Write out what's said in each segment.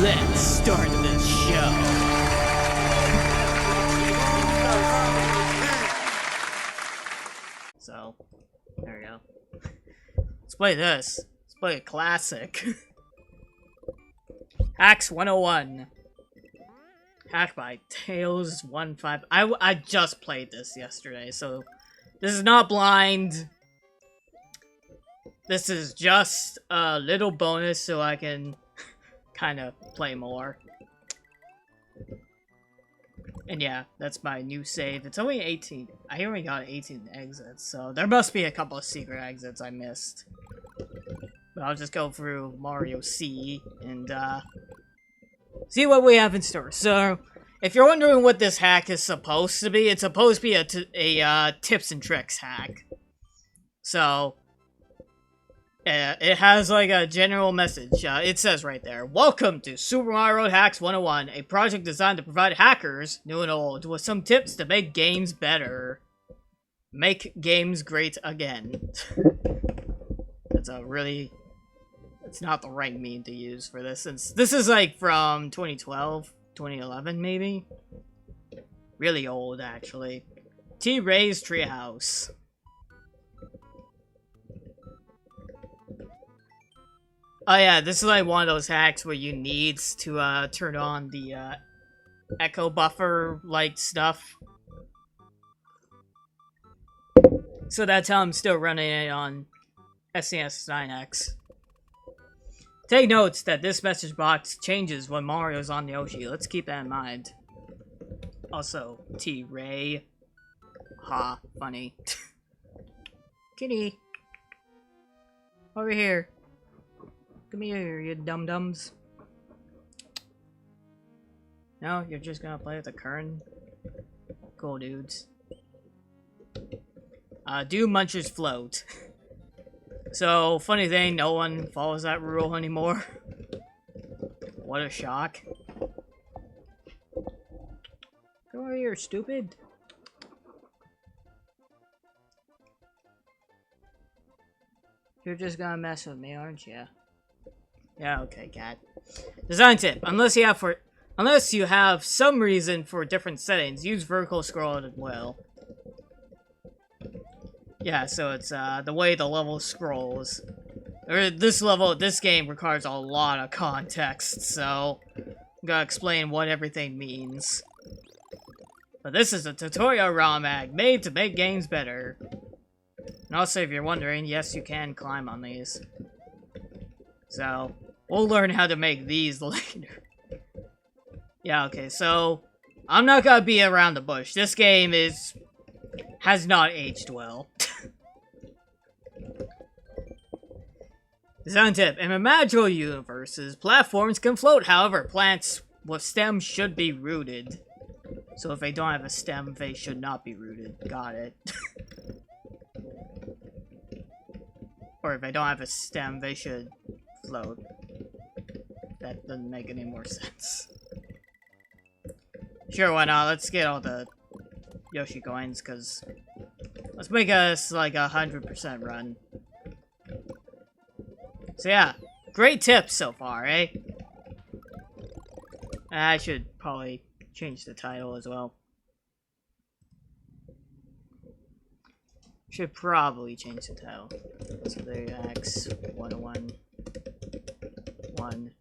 Let's start this show. So, there we go. Let's play this. Let's play a classic. Hacks 101. Hack by Tails15. I just played this yesterday, so this is not blind. This is just a little bonus so I can kind of play more. And yeah, that's my new save. It's only 18. I only got 18 exits, so there must be a couple of secret exits I missed. But I'll just go through Mario C and see what we have in store. So, if you're wondering what this hack is supposed to be, it's supposed to be a tips and tricks hack. So, it has like a general message. It says right there, "Welcome to Super Mario Road Hacks 101, a project designed to provide hackers, new and old, with some tips to make games better. Make games great again." That's a really... It's not the right meme to use for this, since this is like from 2012, 2011 maybe? Really old, actually. T-Ray's Treehouse. Oh yeah, this is like one of those hacks where you need to turn on the echo buffer like stuff. So that's how I'm still running it on SNES 9X. Take notes that this message box changes when Mario's on the Yoshi. Let's keep that in mind. Also, T-Ray. Ha, funny. Kitty. Over here. Come here, you dum-dums. No, you're just gonna play with the Kern? Cool, dudes. Do munchers float? So, funny thing, no one follows that rule anymore. What a shock. Come over here, stupid. You're just gonna mess with me, aren't you? Yeah, okay, cat. Design tip. Unless you have some reason for different settings, use vertical scroll as well. Yeah, so it's the way the level scrolls. This game requires a lot of context, so I'm gonna explain what everything means. But this is a tutorial ROM mag made to make games better. And also, if you're wondering, yes, you can climb on these. So, we'll learn how to make these later. Yeah, okay, so I'm not gonna be around the bush. This game has not aged well. Design tip. In a magical universes, platforms can float. However, plants with stems should be rooted. So if they don't have a stem, they should not be rooted. Got it. Or if they don't have a stem, they should float. That doesn't make any more sense. Sure, why not? Let's get all the Yoshi coins, because let's make us like 100% run. So yeah, great tips so far, eh? I should probably change the title as well. Should probably change the title. So there you X 101 1.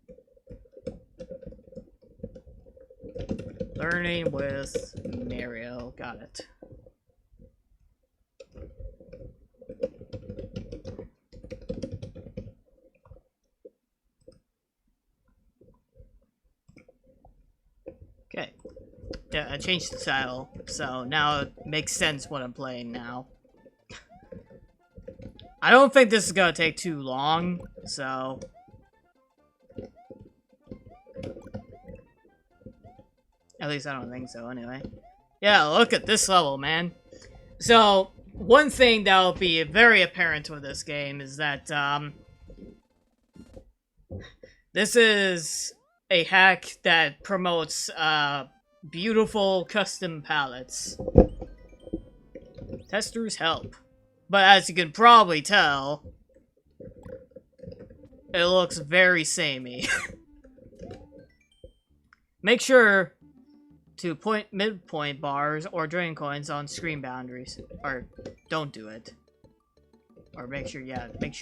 Learning with Mario. Got it. Okay. Yeah, I changed the title, so now it makes sense what I'm playing now. I don't think this is gonna take too long, so... At least I don't think so, anyway. Yeah, look at this level, man. So, one thing that will be very apparent with this game is that, this is a hack that promotes, beautiful custom palettes. Testers help. But as you can probably tell, it looks very samey. Make sure to point midpoint bars or drain coins on screen boundaries. Or don't do it. Or make sure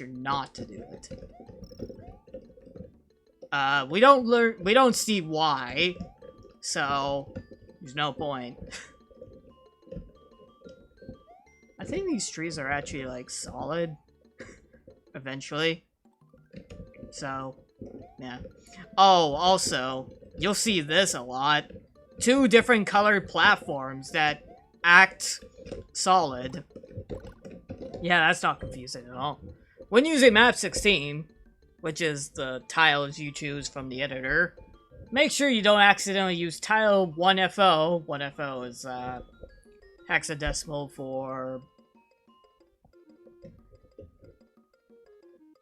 not to do it. We don't see why, so there's no point. I think these trees are actually, like, solid, eventually. So, yeah. Oh, also, you'll see this a lot. 2 different colored platforms that act solid. Yeah, that's not confusing at all. When using map 16, which is the tiles you choose from the editor, make sure you don't accidentally use tile 1FO. 1FO is hexadecimal for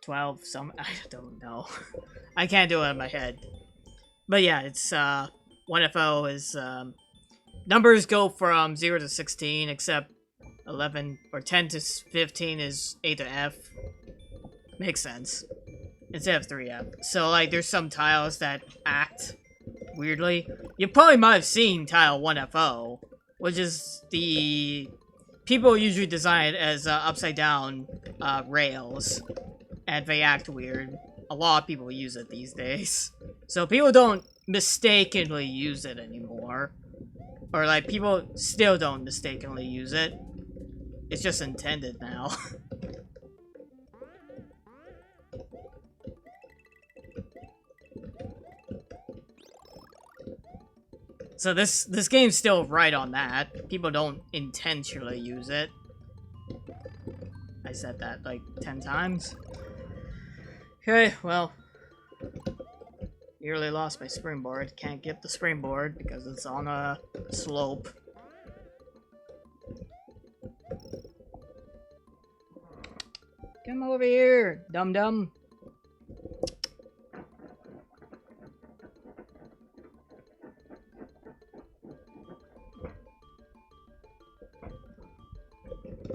12 some, I don't know. I can't do it in my head. But yeah, it's 1FO is numbers go from 0 to 16, except 11 or 10 to 15 is A to F. Makes sense. Instead of 3F. So, like, there's some tiles that act weirdly. You probably might have seen tile 1FO, which is the... People usually design it as upside down rails, and they act weird. A lot of people use it these days. So people don't mistakenly use it anymore. Or, like, people still don't mistakenly use it. It's just intended now. So this game's still right on that. People don't intentionally use it. I said that like 10 times. Okay, well. Nearly lost my springboard. Can't get the springboard because it's on a slope. Come over here, dum-dum.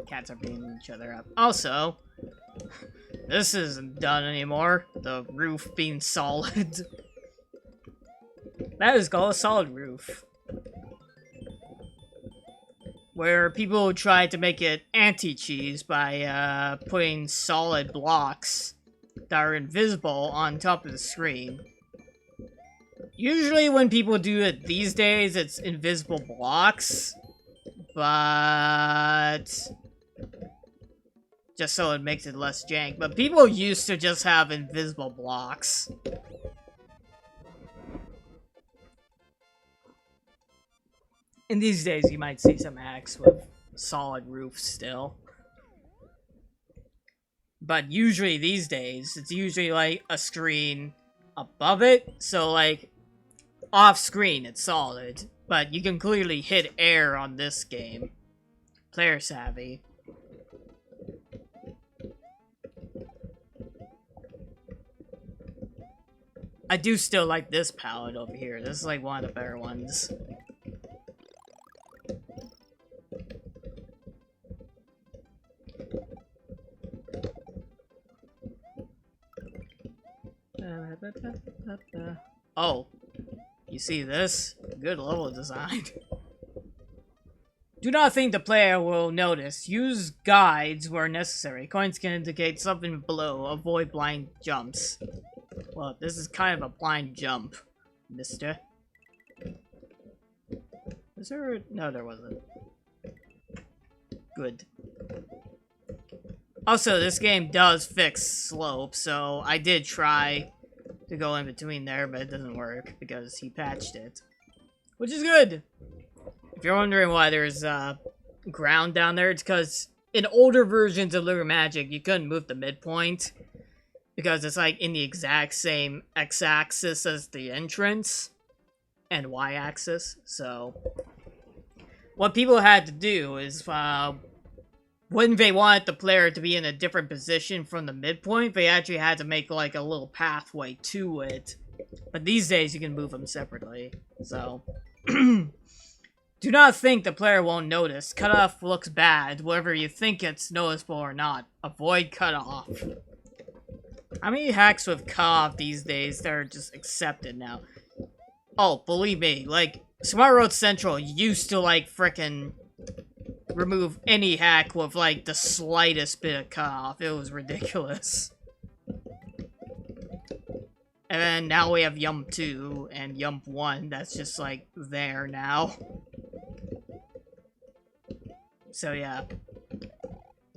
Cats are beating each other up. Also, this isn't done anymore. The roof being solid. That is called a solid roof. Where people try to make it anti-cheese by putting solid blocks that are invisible on top of the screen. Usually when people do it these days, it's invisible blocks. But... just so it makes it less jank. But people used to just have invisible blocks. And these days, you might see some hacks with solid roofs still. But usually these days, it's usually like a screen above it. So like, off screen, it's solid. But you can clearly hit air on this game. Player savvy. I do still like this palette over here. This is like one of the better ones. Oh, you see this? Good level design. Do not think the player will notice. Use guides where necessary. Coins can indicate something below. Avoid blind jumps. Well, this is kind of a blind jump, mister. Was there? No, there wasn't. Good. Also, this game does fix slope, so I did try to go in between there, but it doesn't work because he patched it. Which is good! If you're wondering why there's ground down there, it's because in older versions of Lunar Magic, you couldn't move the midpoint because it's like in the exact same x-axis as the entrance and y-axis. So what people had to do is when they wanted the player to be in a different position from the midpoint, they actually had to make like a little pathway to it. But these days you can move them separately. So do not think the player won't notice. Cutoff looks bad, whether you think it's noticeable or not. Avoid cutoff. How many hacks with cutoff these days that are just accepted now? Oh, believe me, like, Smart Road Central used to, like, frickin' remove any hack with, like, the slightest bit of cutoff. It was ridiculous. And then now we have Yump 2 and Yump 1 that's just, like, there now. So, yeah.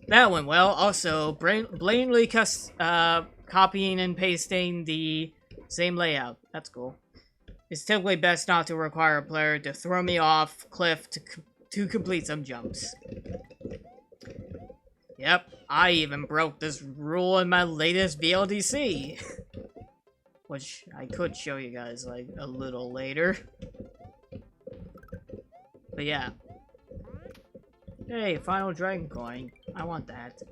That went well. Also, blatantly copying and pasting the same layout. That's cool. It's typically best not to require a player to throw me off cliff to complete some jumps. Yep, I even broke this rule in my latest VLDC. Which I could show you guys, like, a little later. But yeah. Hey, final dragon coin. I want that.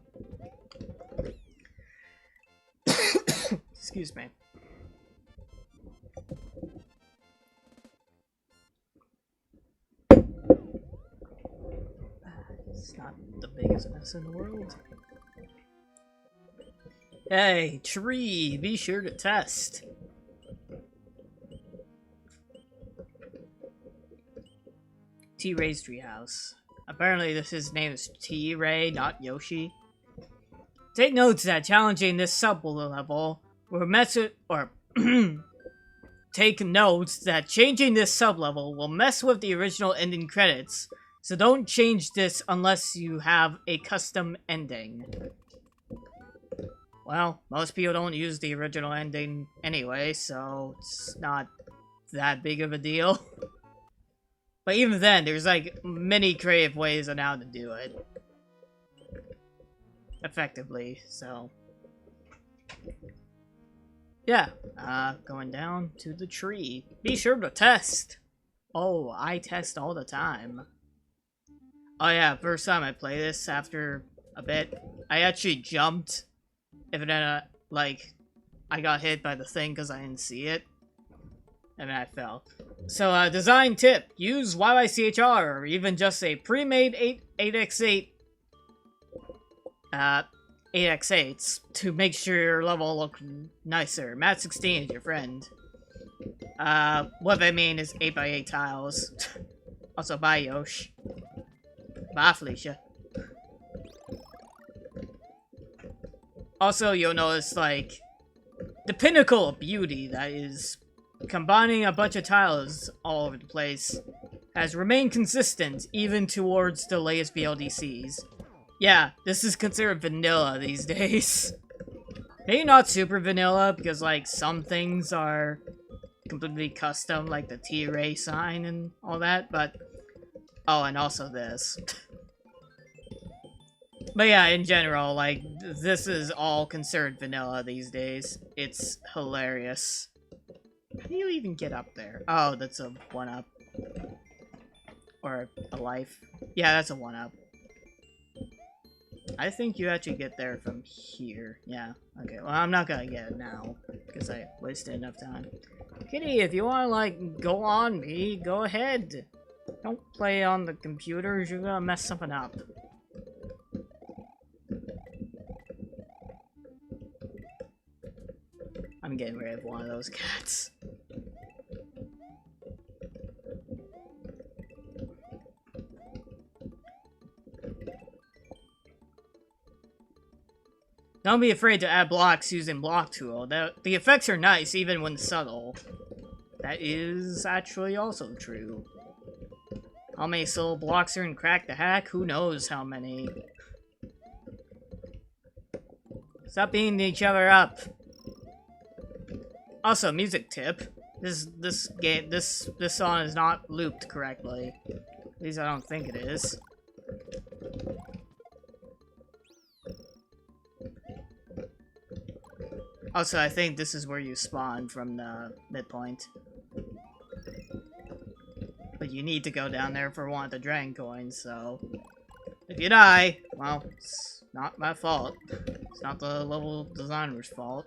Excuse me. It's not the biggest mess in the world. Hey, tree, be sure to test. T-Ray's treehouse. Apparently his name is T-Ray, not Yoshi. Take notes that challenging this sub-level will mess with, or take notes that changing this sub-level will mess with the original ending credits, so don't change this unless you have a custom ending. Well, most people don't use the original ending anyway, so it's not that big of a deal. But even then, there's like many creative ways on how to do it. Effectively, so. Yeah, going down to the tree. Be sure to test! Oh, I test all the time. Oh yeah, first time I play this after a bit, I actually jumped. If it like, I got hit by the thing because I didn't see it. And then I fell. So, design tip. Use YYCHR, or even just a pre-made 8x8 8x8s to make sure your level look nicer. Matt16 is your friend. What I mean is 8x8 tiles. Also, bye, Yosh. Bye, Felicia. Also, you'll notice, like, the pinnacle of beauty that is combining a bunch of tiles all over the place has remained consistent even towards the latest VLDCs. Yeah, this is considered vanilla these days. Maybe not super vanilla, because, like, some things are completely custom, like the T-Ray sign and all that, but... Oh, and also this. But yeah, in general, like, this is all considered vanilla these days. It's hilarious. How do you even get up there? Oh, that's a 1-up. Or a life. Yeah, that's a 1-up. I think you actually get there from here. Yeah, okay. Well, I'm not gonna get it now, because I wasted enough time. Kitty, if you wanna, like, go on me, go ahead. Don't play on the computers, you're gonna mess something up. I'm getting rid of one of those cats. Don't be afraid to add blocks using block tool. The effects are nice even when subtle. That is actually also true. How many solo blocks are in Crack the Hack? Who knows how many. Stop beating each other up. Also, music tip. This song is not looped correctly. At least I don't think it is. Also, I think this is where you spawn from the midpoint. But you need to go down there for one of the dragon coins, so... If you die, well, it's not my fault. It's not the level designer's fault.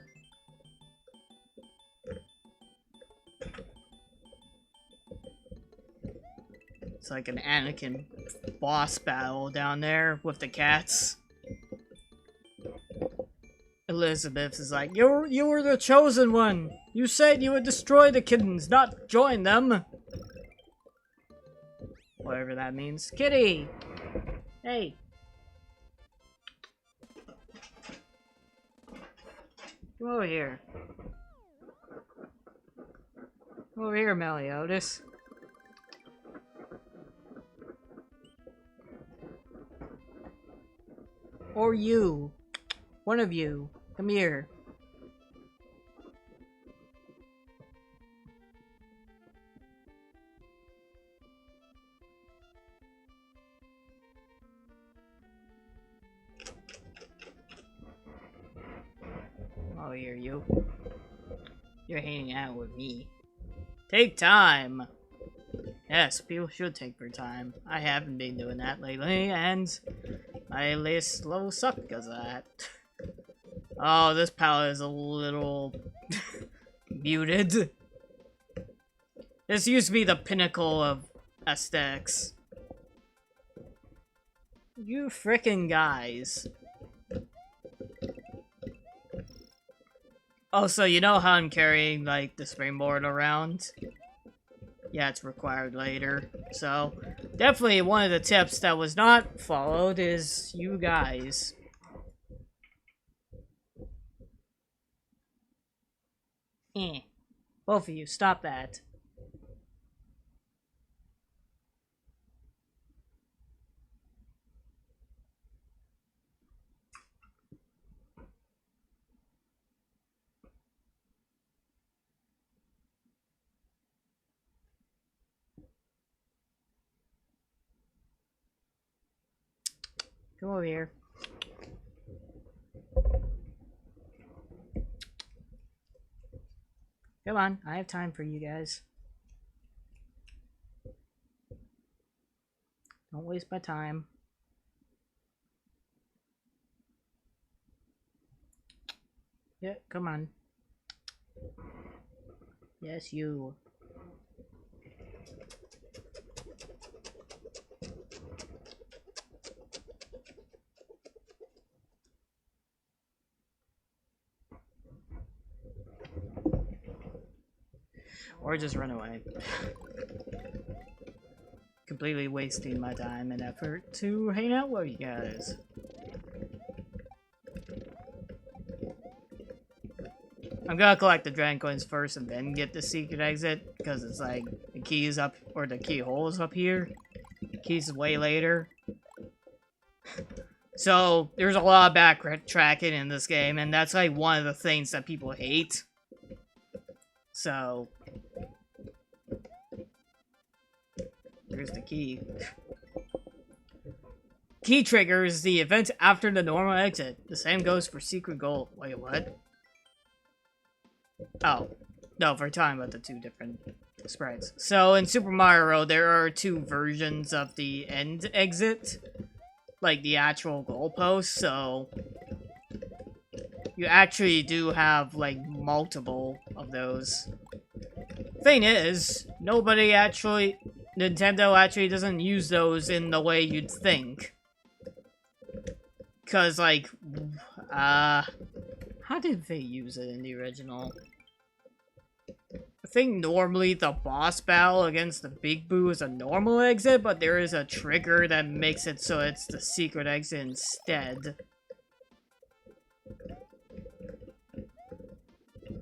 It's like an Anakin boss battle down there with the cats. Elizabeth is like, you were the chosen one! You said you would destroy the kittens, not join them! Whatever that means. Kitty! Hey! Come over here. Come over here, Meliodas. Or you. One of you. Come here. Oh, here, you. You're hanging out with me. Take time! Yes, people should take their time. I haven't been doing that lately, and my latest level sucked because of that. Oh, this palette is a little muted. This used to be the pinnacle of aesthetics. You frickin' guys. Also, you know how I'm carrying, like, the springboard around? Yeah, it's required later. So, definitely one of the tips that was not followed is you guys. Both of you, stop that. Come over here. Come on, I have time for you guys. Don't waste my time. Yeah, come on. Yes, you. Or just run away. Completely wasting my time and effort to hang out with you guys. I'm gonna collect the dragon coins first and then get the secret exit, because it's like, the key is up, or the keyhole is up here. The key's way later. So, there's a lot of backtracking in this game, and that's like one of the things that people hate. So, here's the key. Key triggers the event after the normal exit. The same goes for secret goal. Wait, what? Oh. No, we're talking about the two different sprites. So, in Super Mario World, there are two versions of the end exit. Like, the actual goalpost, so you actually do have, like, multiple of those. Thing is, Nintendo actually doesn't use those in the way you'd think. Cause, like, how did they use it in the original? I think normally the boss battle against the Big Boo is a normal exit, but there is a trigger that makes it so it's the secret exit instead.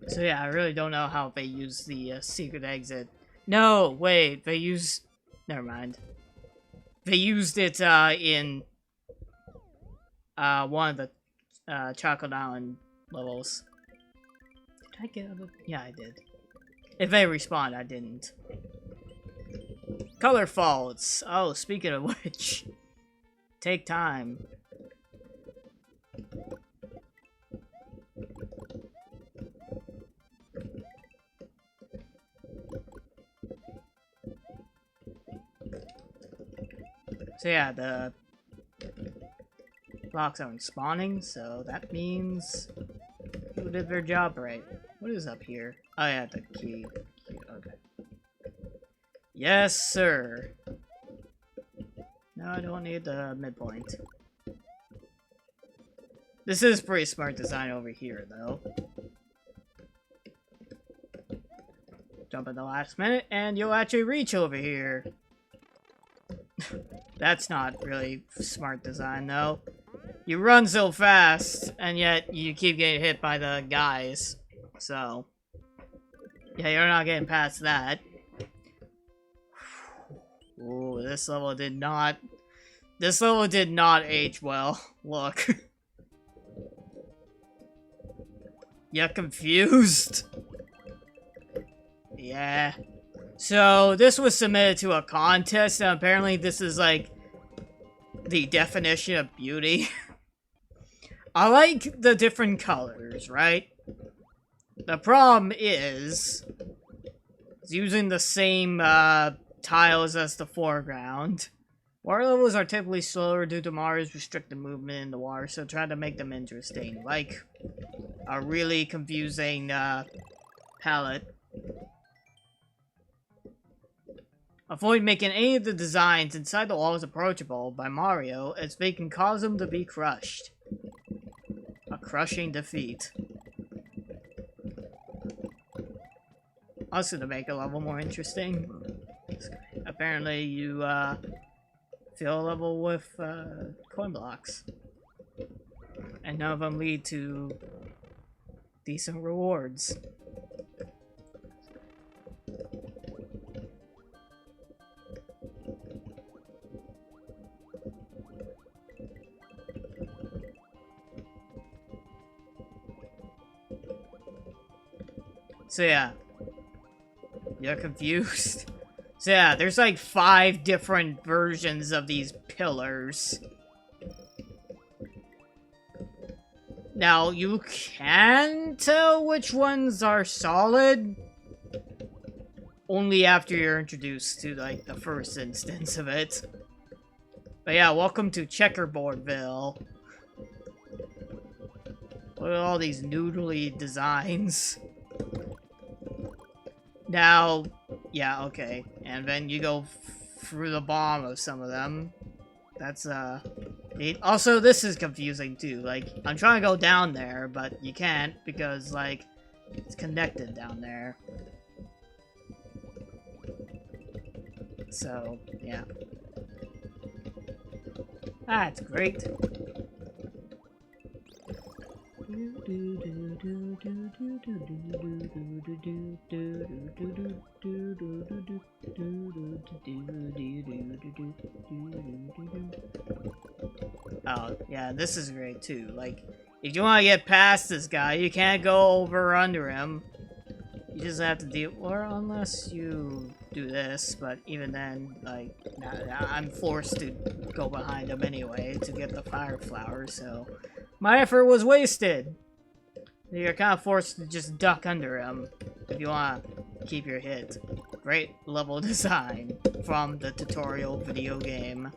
So yeah, I really don't know how they use the secret exit. No, wait, they use... Never mind. They used it in one of the Chocolate Island levels. Did I get it? Yeah, I did. If they respawn, I didn't. Color faults. Oh, speaking of which, take time. So yeah, the blocks aren't spawning, so that means people did their job right. What is up here? Oh yeah, the key. Okay. Yes, sir. No, I don't need the midpoint. This is pretty smart design over here, though. jump at the last minute, and you'll actually reach over here. That's not really smart design, though. You run so fast, and yet you keep getting hit by the guys. So, yeah, you're not getting past that. Ooh, this level did not age well. Look. You're confused? Yeah. So, this was submitted to a contest, and apparently this is, like, the definition of beauty. I like the different colors, right? The problem is using the same, tiles as the foreground. Water levels are typically slower due to Mario's restricted movement in the water, so try to make them interesting. Like, a really confusing, palette. Avoid making any of the designs inside the walls approachable by Mario, as they can cause them to be crushed. A crushing defeat. Also to make a level more interesting. Apparently you, fill a level with, coin blocks. And none of them lead to decent rewards. So yeah, you're confused? So yeah, there's like 5 different versions of these pillars. Now, you can tell which ones are solid only after you're introduced to, like, the first instance of it. But yeah, welcome to Checkerboardville. Look at all these noodly designs. Now, yeah, okay. And then you go through the bottom of some of them. That's, neat. Also, this is confusing, too. Like, I'm trying to go down there, but you can't because, like, it's connected down there. So, yeah. That's great. Oh, yeah, this is great too. Like, if you want to get past this guy, you can't go over or under him. You just have to deal, or unless you do this, but even then, like, I'm forced to go behind him anyway to get the fire flower, so my effort was wasted. You're kind of forced to just duck under him if you want to keep your hit. Great level design from the tutorial video game.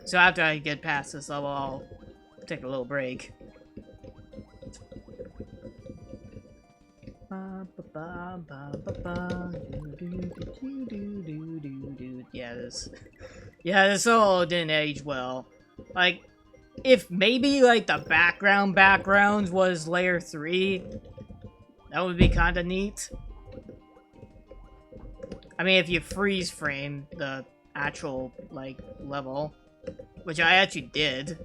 So after I get past this level, I'll take a little break. Yeah, this all didn't age well. Like, if maybe, like, the background was layer 3, that would be kinda neat. I mean, if you freeze frame the actual, like, level, which I actually did,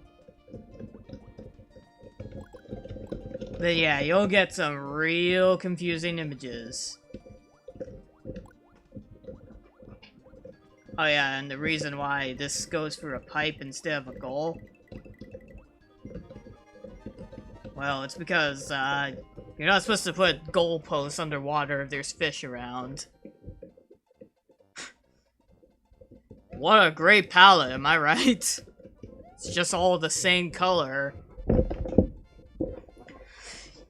then yeah, you'll get some real confusing images. Oh yeah, and the reason why this goes through a pipe instead of a goal, well, it's because, you're not supposed to put goalposts underwater if there's fish around. What a great palette, am I right? It's just all the same color.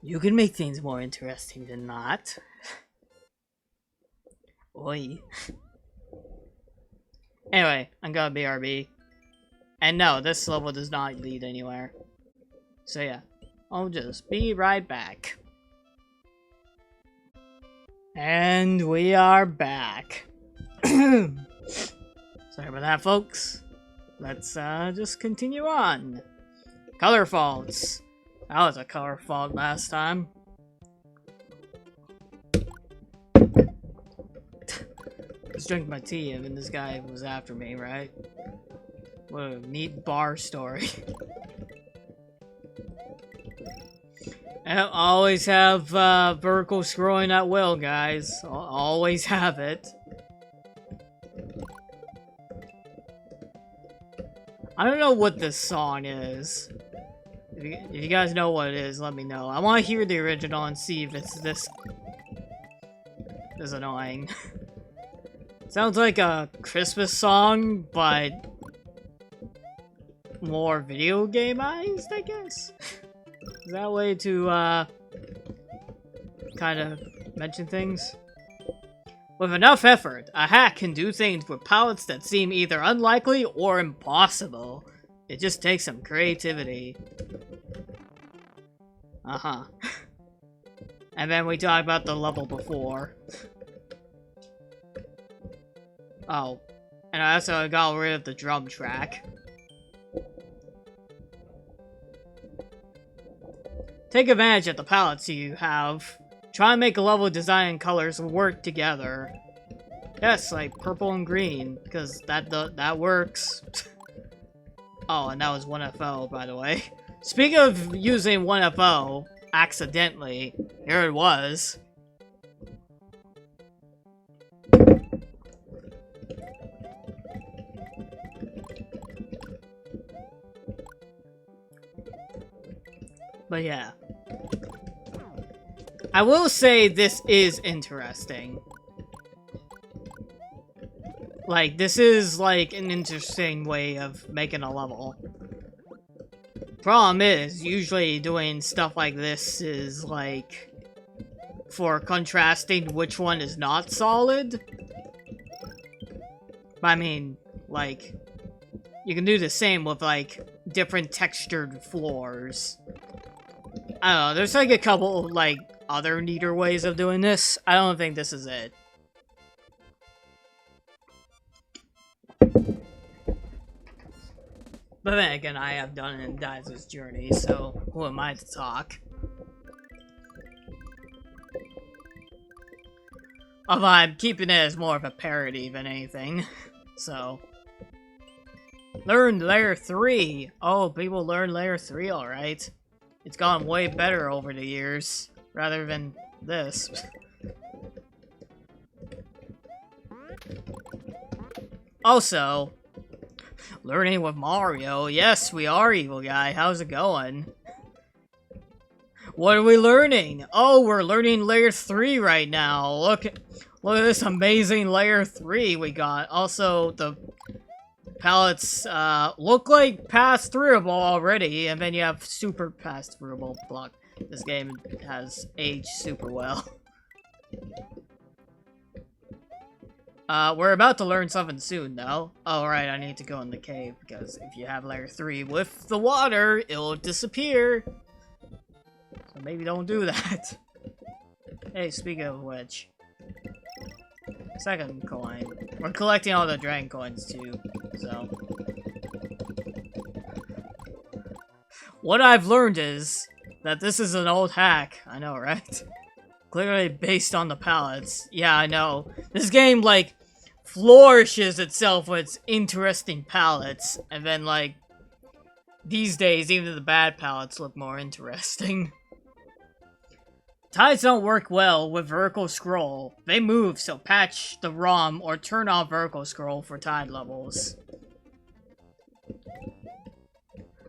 You can make things more interesting than not. Oi. Anyway, I'm gonna BRB. And no, this level does not lead anywhere. So yeah, I'll just be right back. And we are back. Sorry about that, folks. Let's just continue on. Color faults. That was a color fault last time. I was drinking my tea and then this guy was after me, right? What a neat bar story. Always have vertical scrolling at will, guys. Always have it. I don't know what this song is. If you guys know what it is, let me know. I want to hear the original and see if it's this annoying. Sounds like a Christmas song, but more video game-ized, I guess? Is that a way to, kind of mention things? With enough effort, a hack can do things with palettes that seem either unlikely or impossible. It just takes some creativity. Uh-huh. And then we talked about the level before. Oh. And I also got rid of the drum track. Take advantage of the palettes you have. Try and make a level design and colors work together. Yes, like purple and green, because that works. Oh, and that was 1FO, by the way. Speaking of using 1FO accidentally, here it was. But yeah. I will say this is interesting. Like, this is, like, an interesting way of making a level. Problem is, usually doing stuff like this is, like, for contrasting which one is not solid. I mean, like, you can do the same with, like, different textured floors. I don't know, there's, like, a couple, like, other neater ways of doing this. I don't think this is it. But then again, I have done it in Daizo's Journey, so who am I to talk? Although I'm keeping it as more of a parody than anything, so... Learned Layer 3! Oh, people learn Layer 3 alright. It's gone way better over the years, rather than this. Also... Learning with Mario. Yes, we are, Evil Guy. How's it going? What are we learning? Oh, we're learning Layer 3 right now. Look at this amazing Layer 3 we got. Also, the palettes look like pass-throughable already, and then you have super pass-throughable block. This game has aged super well. We're about to learn something soon, though. Oh, right, I need to go in the cave, because if you have Layer 3 with the water, it'll disappear. So maybe don't do that. Hey, speaking of which... Second coin. We're collecting all the dragon coins, too, so... What I've learned is that this is an old hack. I know, right? Clearly based on the palettes. Yeah, I know. This game, like, flourishes itself with its interesting palettes, and then, like, these days, even the bad palettes look more interesting. Tides don't work well with vertical scroll. They move, so patch the ROM or turn off vertical scroll for tide levels.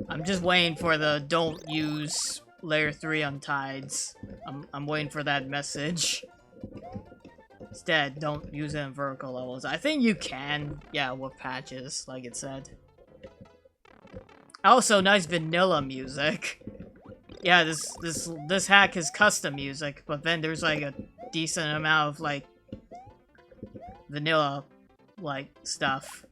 I'm just waiting for the don't use Layer 3 on tides. I'm waiting for that message. Instead, don't use it in vertical levels. I think you can, yeah, with patches, like it said. Also, nice vanilla music. Yeah, this hack is custom music, but then there's like a decent amount of like vanilla like stuff.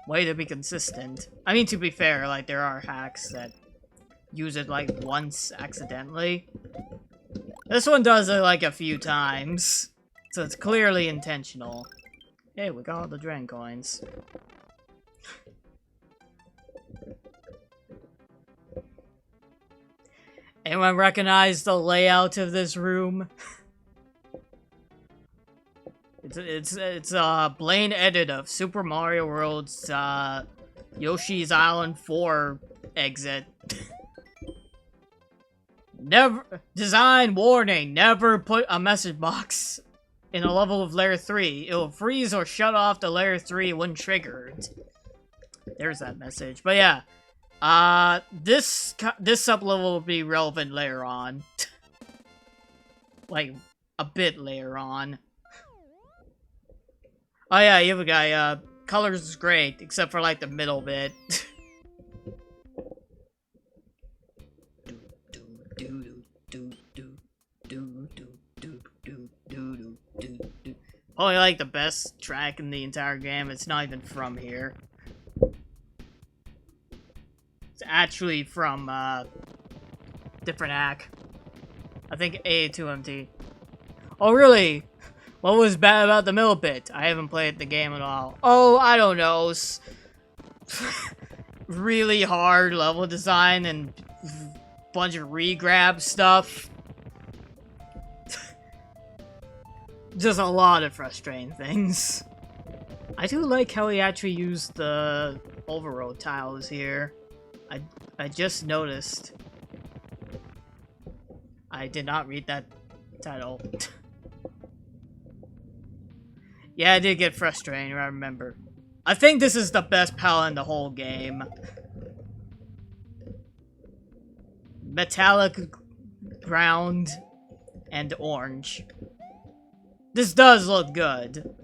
Way to be consistent. I mean, to be fair, like there are hacks that use it like once accidentally. This one does it like a few times, so it's clearly intentional. Hey, we got all the dragon coins. Anyone recognize the layout of this room? It's a Blaine edit of Super Mario World's Yoshi's Island 4 exit. Never design warning, never put a message box in a level of layer 3. It will freeze or shut off the layer 3 when triggered. There's that message. But yeah, this sublevel will be relevant later on. Like, a bit later on. Oh yeah, you have a guy, colors is great, except for like the middle bit. Probably like the best track in the entire game. It's not even from here. It's actually from different hack. I think A2MT. Oh really? What was bad about the middle bit? I haven't played the game at all. Oh, I don't know. Really hard level design and bunch of regrab stuff. Just a lot of frustrating things. I do like how he actually used the overroad tiles here. I just noticed. I did not read that title. Yeah, I did get frustrating, I remember. I think this is the best palette in the whole game. Metallic ground and orange. This does look good.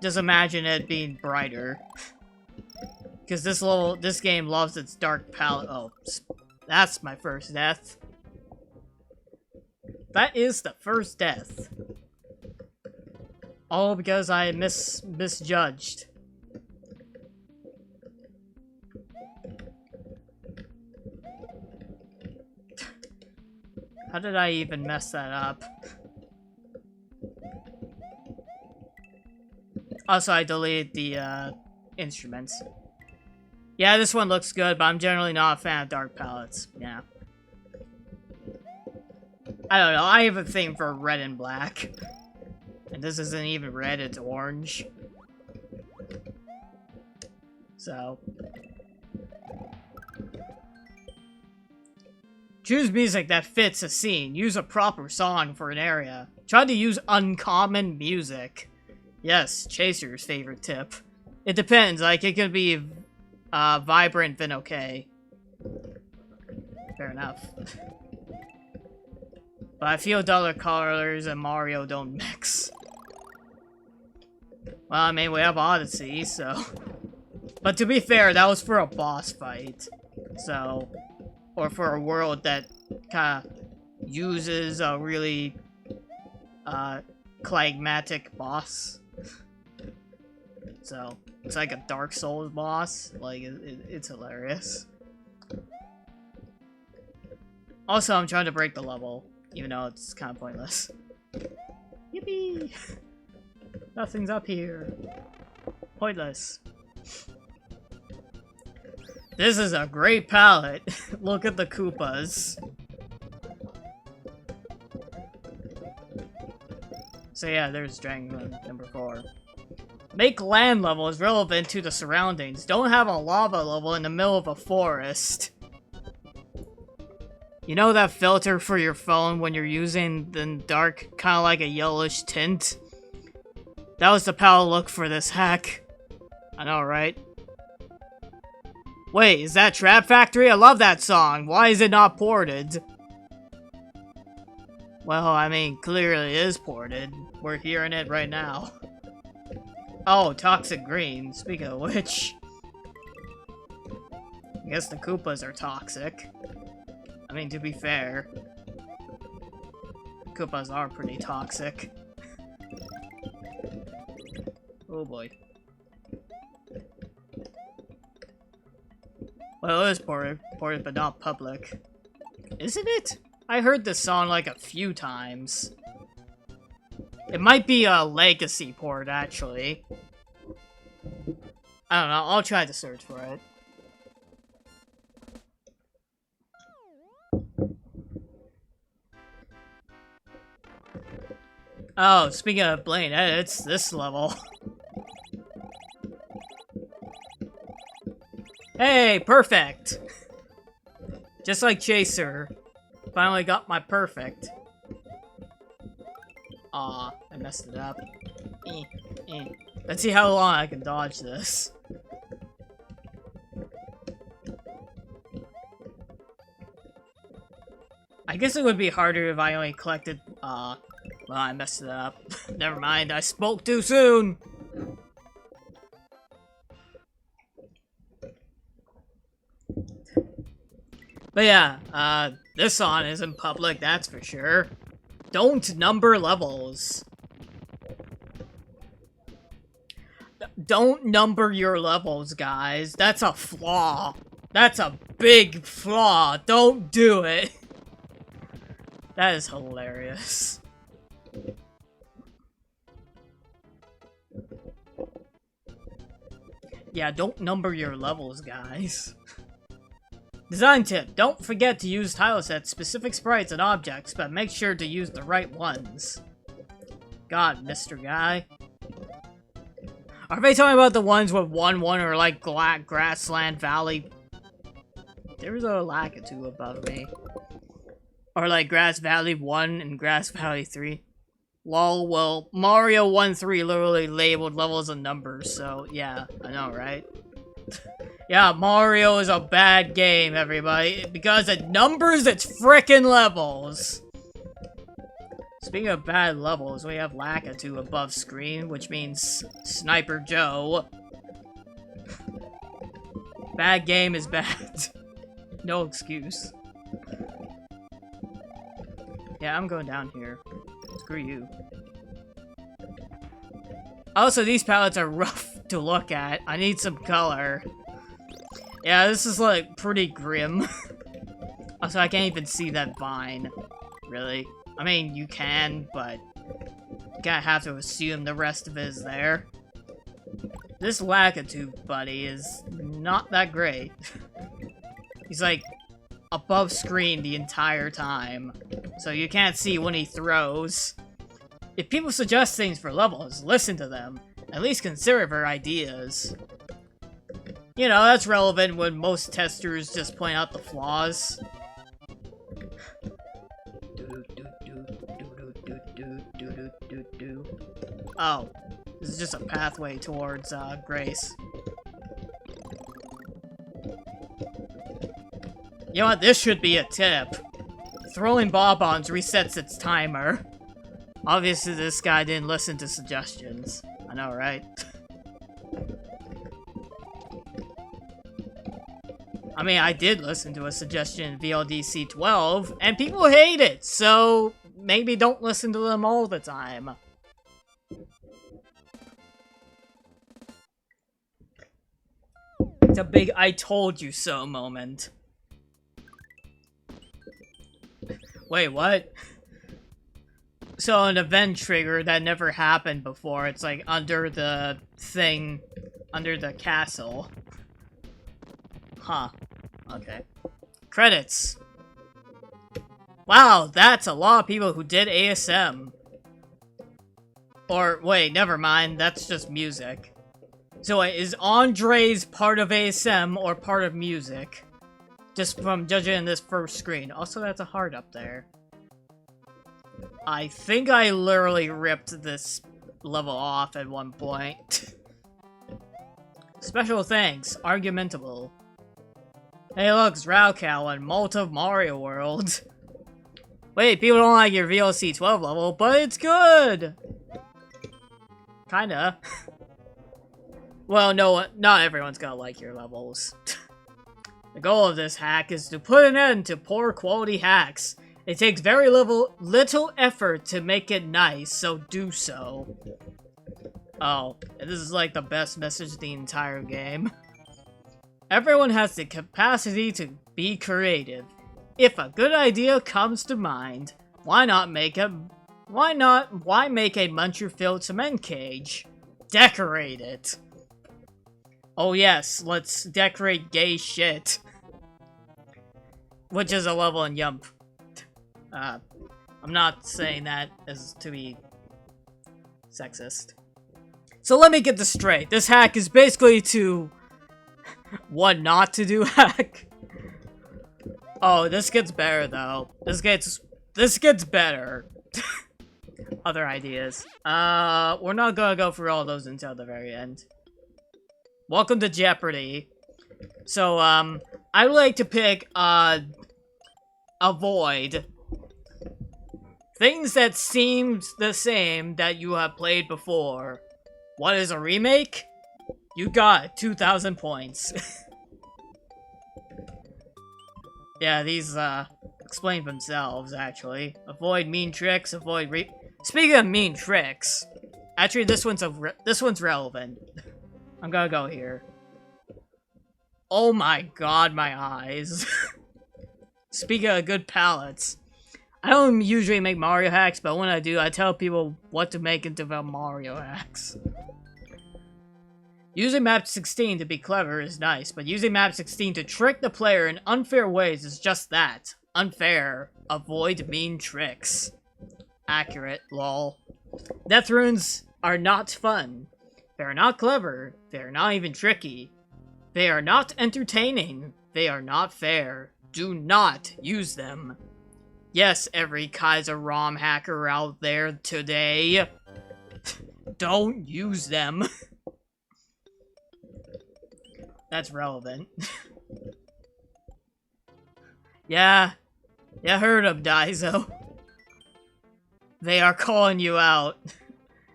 Just imagine it being brighter. Because this game loves its dark palette. Oh, that's my first death. That is the first death. All because I misjudged. How did I even mess that up? Also, I deleted the instruments. Yeah, this one looks good, but I'm generally not a fan of dark palettes. Yeah. I don't know, I have a thing for red and black. And this isn't even red, it's orange. So. Choose music that fits a scene. Use a proper song for an area. Try to use uncommon music. Yes, Chaser's favorite tip. It depends, like, it could be vibrant then okay. Fair enough. But I feel duller colors and Mario don't mix. Well, I mean, we have Odyssey, so... But to be fair, that was for a boss fight. So... Or for a world that kinda uses a really... climactic boss. So, it's like a Dark Souls boss. Like, it's hilarious. Also, I'm trying to break the level, even though it's kind of pointless. Yippee! Nothing's up here. Pointless. This is a great palette. Look at the Koopas. So yeah, there's Dragon number 4. Make land levels relevant to the surroundings. Don't have a lava level in the middle of a forest. You know that filter for your phone when you're using the dark, kind of like a yellowish tint? That was the palette look for this hack. I know, right? Wait, is that Trap Factory? I love that song. Why is it not ported? Well, I mean, clearly it is ported. We're hearing it right now. Oh, Toxic Green. Speaking of which... I guess the Koopas are toxic. I mean, to be fair... Koopas are pretty toxic. Oh boy. Well, it is ported, but not public. Isn't it? I heard this song like a few times. It might be a legacy port, actually. I don't know, I'll try to search for it. Oh, speaking of Blaine, it's this level. Hey, perfect! Just like Chaser. Finally got my perfect. Aw, I messed it up. Let's see how long I can dodge this. I guess it would be harder if I only collected, well, I messed it up. Never mind, I spoke too soon! But yeah, this song isn't public, that's for sure. Don't number levels. Don't number your levels, guys. That's a flaw. That's a big flaw. Don't do it. That is hilarious. Yeah, don't number your levels, guys. Design tip, don't forget to use tile sets, specific sprites, and objects, but make sure to use the right ones. God, Mr. Guy. Are they talking about the ones with 1-1 or like Grassland Valley? There's a Lakitu above me. Or like Grass Valley 1 and Grass Valley 3. Lol, well, Mario 1-3 literally labeled levels and numbers, so yeah, I know, right? Yeah, Mario is a bad game, everybody, because it numbers its frickin' levels. Speaking of bad levels, we have Lakitu above screen, which means Sniper Joe. Bad game is bad. No excuse. Yeah, I'm going down here. Screw you. Also, these palettes are rough to look at. I need some color. Yeah, this is, like, pretty grim. Also, I can't even see that vine. Really. I mean, you can, but you gotta have to assume the rest of it is there. This Lakitu buddy is not that great. He's, like, above screen the entire time, so you can't see when he throws. If people suggest things for levels, listen to them. At least consider their ideas. You know, that's relevant when most testers just point out the flaws. Oh, this is just a pathway towards, Grace. You know what, this should be a tip. Throwing Bob-ons resets its timer. Obviously, this guy didn't listen to suggestions. I know, right? I mean, I did listen to a suggestion in VLDC 12, and people hate it, so maybe don't listen to them all the time. It's a big I told you so moment. Wait, what? So an event trigger that never happened before, it's like under the thing, under the castle. Huh. Okay. Credits. Wow, that's a lot of people who did ASM. Or, wait, never mind, that's just music. So wait, is Andres part of ASM or part of music? Just from judging this first screen. Also, that's a heart up there. I think I literally ripped this level off at one point. Special thanks, Argumentable. Hey look, it's Raocow and Malta Mario World. Wait, people don't like your VLC 12 level, but it's good! Kinda. Well, no, not everyone's gonna like your levels. The goal of this hack is to put an end to poor quality hacks. It takes very little effort to make it nice, so do so. Oh, and this is like the best message of the entire game. Everyone has the capacity to be creative. If a good idea comes to mind, why make a Muncher-filled cement cage? Decorate it. Oh yes, let's decorate gay shit. Which is a level in Yump. I'm not saying that as to be sexist. So let me get this straight. This hack is basically to... what not to do hack? Oh, this gets better though. This gets better. Other ideas. We're not gonna go through all those until the very end. Welcome to Jeopardy. So, I would like to pick, avoid things that seemed the same that you have played before. What is a remake? You got 2,000 points. Yeah, these, explain themselves, actually. Avoid mean tricks, Speaking of mean tricks, actually, this one's relevant. I'm gonna go here. Oh my god, my eyes. Speaking of good palettes, I don't usually make Mario hacks, but when I do, I tell people what to make into the Mario hacks. Using map 16 to be clever is nice, but using map 16 to trick the player in unfair ways is just that. Unfair. Avoid mean tricks. Accurate, lol. Death runes are not fun. They are not clever. They are not even tricky. They are not entertaining. They are not fair. Do not use them. Yes, every Kaiser ROM hacker out there today. Don't use them. That's relevant. Yeah. You heard him, Daizo. They are calling you out.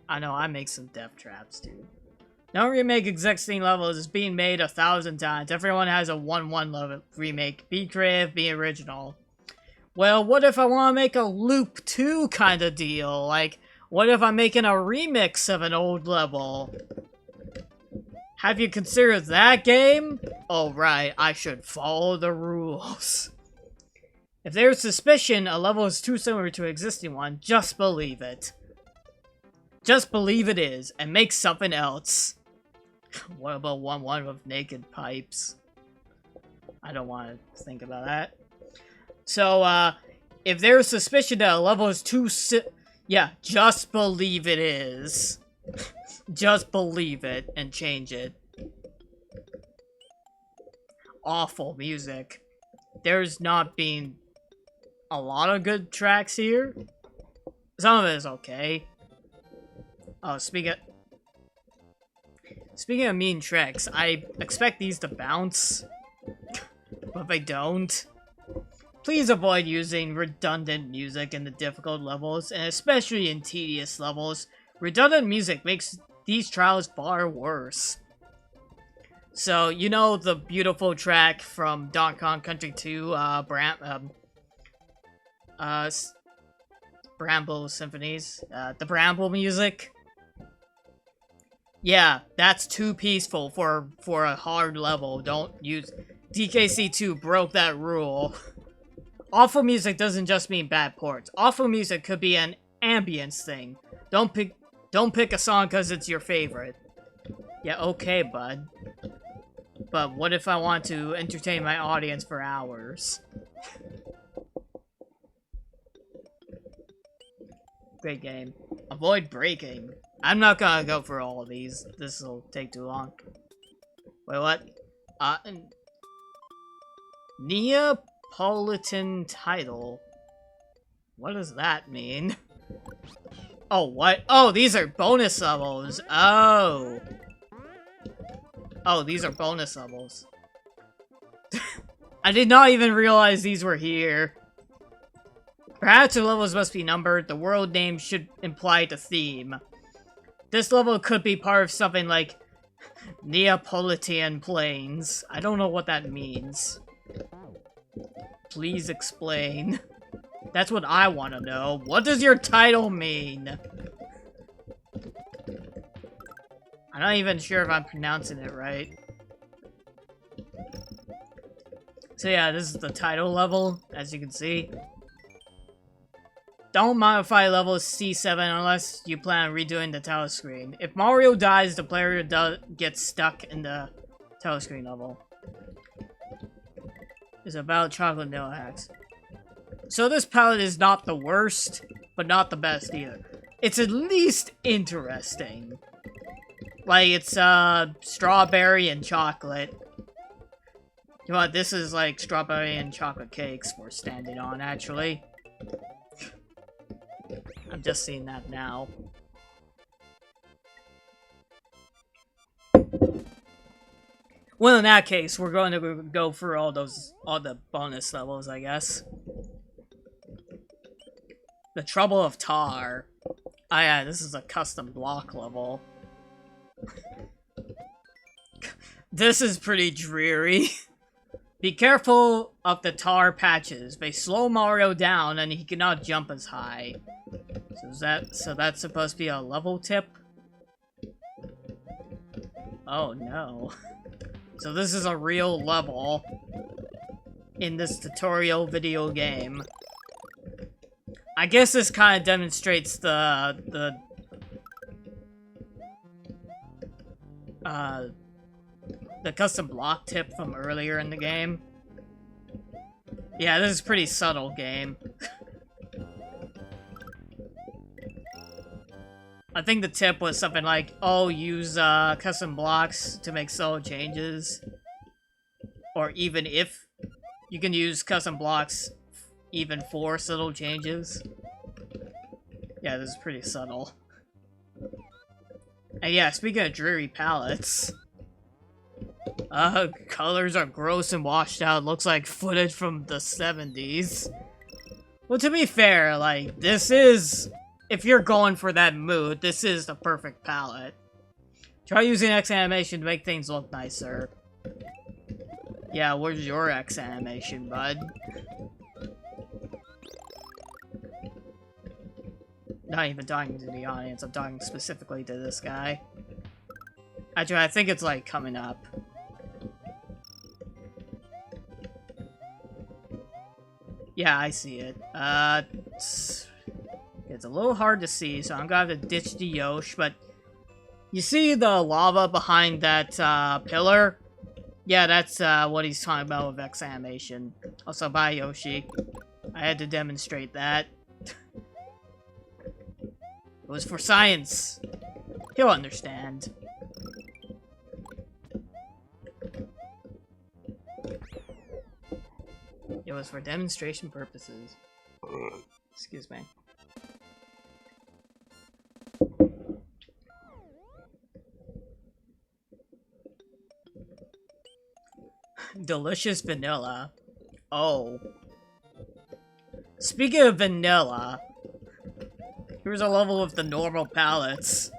I know, I make some death traps, too. No remake existing levels is being made 1,000 times. Everyone has a 1-1 level remake. Be creative, be original. Well, what if I want to make a Loop 2 kind of deal? Like, what if I'm making a remix of an old level? Have you considered that game? Oh right, I should follow the rules. If there's suspicion a level is too similar to an existing one, just believe it. Just believe it is, and make something else. What about 1-1 with naked pipes? I don't want to think about that. So, if there's suspicion that a level is too yeah, just believe it is. Just believe it and change it. Awful music. There's not been a lot of good tracks here. Some of it is okay. Oh, speaking of mean tricks, I expect these to bounce, but they don't. Please avoid using redundant music in the difficult levels, and especially in tedious levels. Redundant music makes these trials far worse. So, you know the beautiful track from Donkey Kong Country 2, Bramble Symphonies? The Bramble music? Yeah, that's too peaceful for a hard level. Don't use... DKC2 broke that rule. Awful music doesn't just mean bad ports. Awful music could be an ambience thing. Don't pick a song because it's your favorite. Yeah, okay, bud. But what if I want to entertain my audience for hours? Great game. Avoid breaking. I'm not gonna go for all of these. This will take too long. Wait, what? Neapolitan title. What does that mean? Oh, what? Oh, these are bonus levels. Oh. Oh, these are bonus levels. I did not even realize these were here. Perhaps the levels must be numbered. The world name should imply the theme. This level could be part of something like Neapolitan Plains. I don't know what that means. Please explain. That's what I want to know. What does your title mean? I'm not even sure if I'm pronouncing it right. So yeah, this is the title level, as you can see. Don't modify level C7 unless you plan on redoing the title screen. If Mario dies, the player gets stuck in the Telescreen level. Is about chocolate vanilla hacks. So this palette is not the worst, but not the best either. It's at least interesting. Like, it's, strawberry and chocolate. You know what, this is like strawberry and chocolate cakes we're standing on, actually. I'm just seeing that now. Well, in that case, we're going to go through all the bonus levels, I guess. The Trouble of Tar. Ah, yeah, this is a custom block level. This is pretty dreary. Be careful of the tar patches. They slow Mario down and he cannot jump as high. So that's supposed to be a level tip? Oh no. So this is a real level in this tutorial video game. I guess this kind of demonstrates the custom block tip from earlier in the game. Yeah, this is a pretty subtle game. I think the tip was something like, oh, use custom blocks to make subtle changes. Or even if you can use custom blocks even for subtle changes. Yeah, this is pretty subtle. And yeah, speaking of dreary palettes, colors are gross and washed out. Looks like footage from the 70s. Well, to be fair, like, this is, if you're going for that mood, this is the perfect palette. Try using X animation to make things look nicer. Yeah, where's your X animation, bud? Not even talking to the audience, I'm talking specifically to this guy. Actually, I think it's, like, coming up. Yeah, I see it. It's a little hard to see, so I'm gonna have to ditch the Yosh, but you see the lava behind that, pillar? Yeah, that's, what he's talking about with X animation. Also, bye, Yoshi. I had to demonstrate that. It was for science. He'll understand. It was for demonstration purposes. Excuse me. Delicious vanilla. Oh. Speaking of vanilla, here's a level of the normal palettes.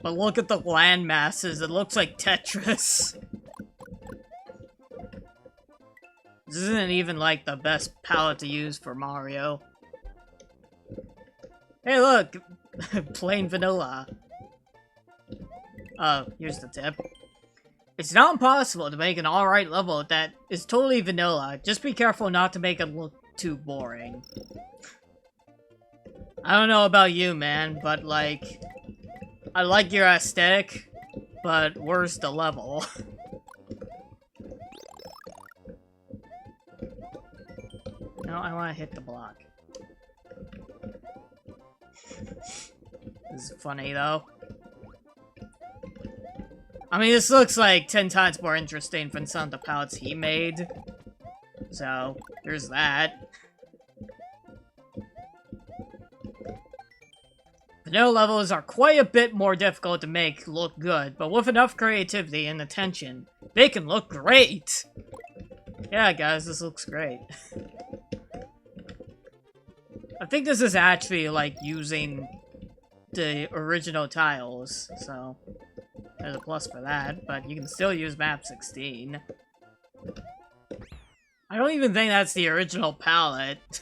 But look at the land masses, it looks like Tetris. This isn't even like the best palette to use for Mario. Hey look! Plain vanilla. Here's the tip. It's not impossible to make an alright level that is totally vanilla. Just be careful not to make it look too boring. I don't know about you, man, but like, I like your aesthetic, but where's the level? No, I want to hit the block. This is funny, though. I mean, this looks like 10 times more interesting than some of the palettes he made. So, there's that. Vanilla levels are quite a bit more difficult to make look good, but with enough creativity and attention, they can look great! Yeah, guys, this looks great. I think this is actually, like, using the original tiles, so there's a plus for that, but you can still use map 16. I don't even think that's the original palette.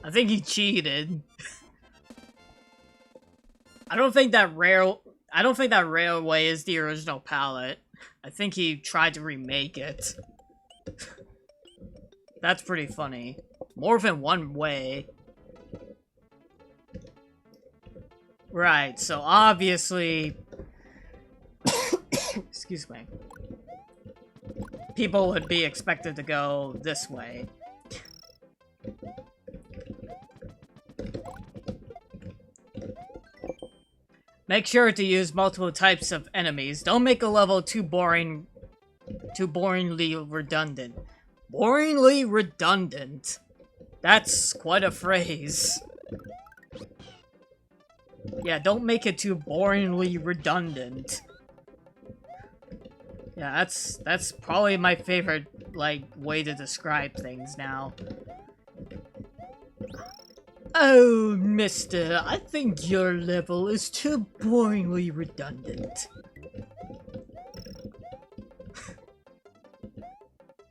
I think he cheated. I don't think that railway is the original palette. I think he tried to remake it. That's pretty funny. More than one way. Right, so obviously... Excuse me. People would be expected to go this way. Make sure to use multiple types of enemies. Don't make a level too boringly redundant. Boringly redundant. That's quite a phrase. Yeah, don't make it too boringly redundant. Yeah, that's probably my favorite, like, way to describe things now. Oh, mister, I think your level is too boringly redundant.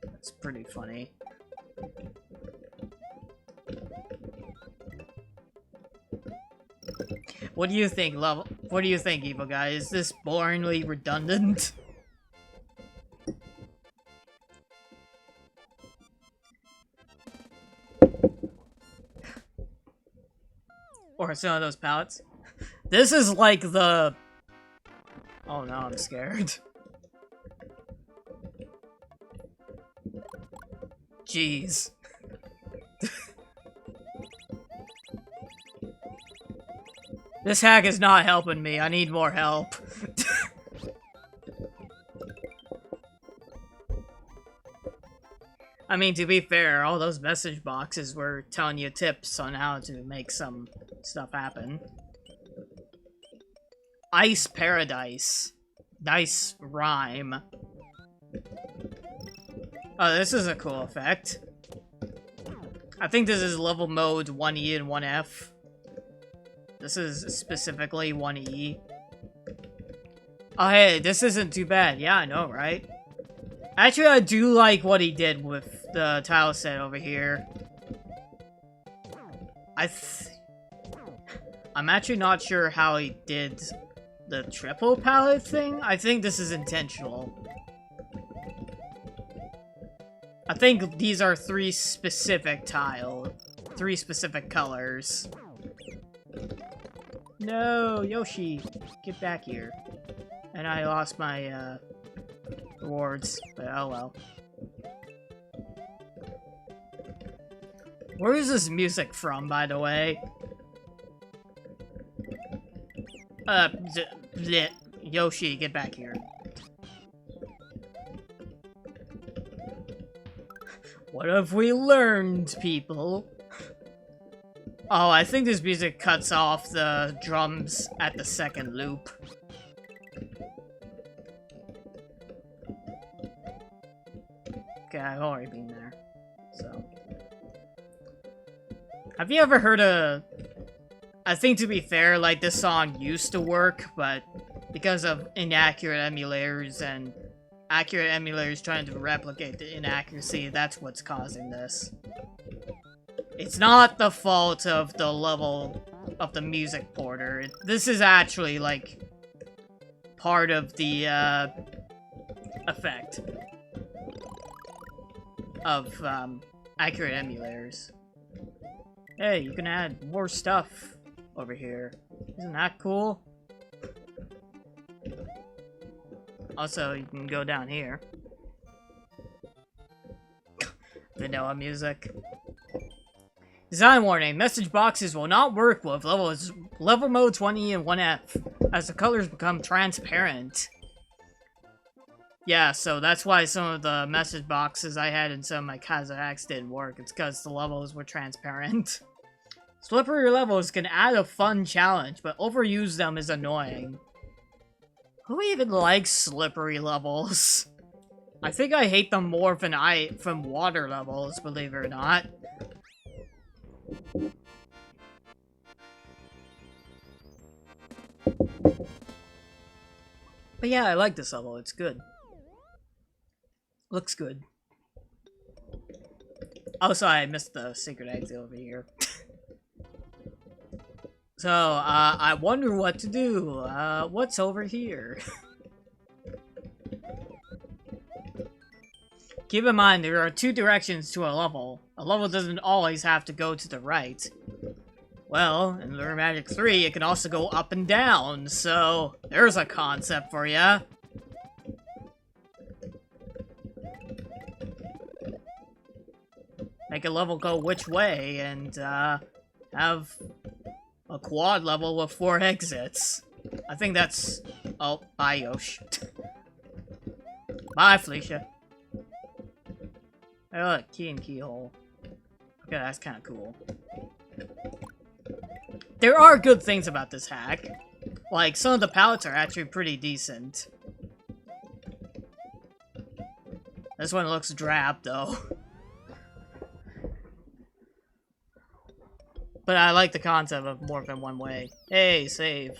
That's pretty funny. What do you think, What do you think, evil guy? Is this boringly redundant? Or some of those pallets. This is like the... Oh no, I'm scared. Jeez. This hack is not helping me. I need more help. I mean, to be fair, all those message boxes were telling you tips on how to make some stuff happen. Ice Paradise. Nice rhyme. Oh, this is a cool effect. I think this is level mode 1E and 1F. This is specifically 1E. Oh, hey, this isn't too bad. Yeah, I know, right? Actually, I do like what he did with the tile set over here. I'm actually not sure how he did the triple palette thing. I think this is intentional. I think these are three specific colors. No, Yoshi, get back here. And I lost my, rewards, but oh well. Where is this music from, by the way? Yoshi, get back here. What have we learned, people? Oh, I think this music cuts off the drums at the second loop. Okay, I've already been there, so. Have you ever heard of... I think, to be fair, like, this song used to work, but because of inaccurate emulators and accurate emulators trying to replicate the inaccuracy, that's what's causing this. It's not the fault of the level of the music porter. This is actually, like, part of the, effect of, accurate emulators. Hey, you can add more stuff over here. Isn't that cool? Also, you can go down here. Vanilla music. Design warning. Message boxes will not work with level modes 1E and 1F, as the colors become transparent. Yeah, so that's why some of the message boxes I had in some of my Kazakhs didn't work. It's because the levels were transparent. Slippery levels can add a fun challenge, but overuse them is annoying. Who even likes slippery levels? I think I hate them more from water levels, believe it or not. But yeah, I like this level, it's good. Looks good. Also, I missed the secret exit over here. So, I wonder what to do. What's over here? Keep in mind, there are two directions to a level. A level doesn't always have to go to the right. Well, in Lure Magic 3, it can also go up and down, so there's a concept for ya. make a level go which way, and, have a quad level with 4 exits. I think that's... Oh, bye, Yosh. Bye, Felicia. Hey, look, key and keyhole. Okay, that's kind of cool. There are good things about this hack. Like, some of the palettes are actually pretty decent. This one looks drab, though. But I like the concept of more than one way. Hey, save.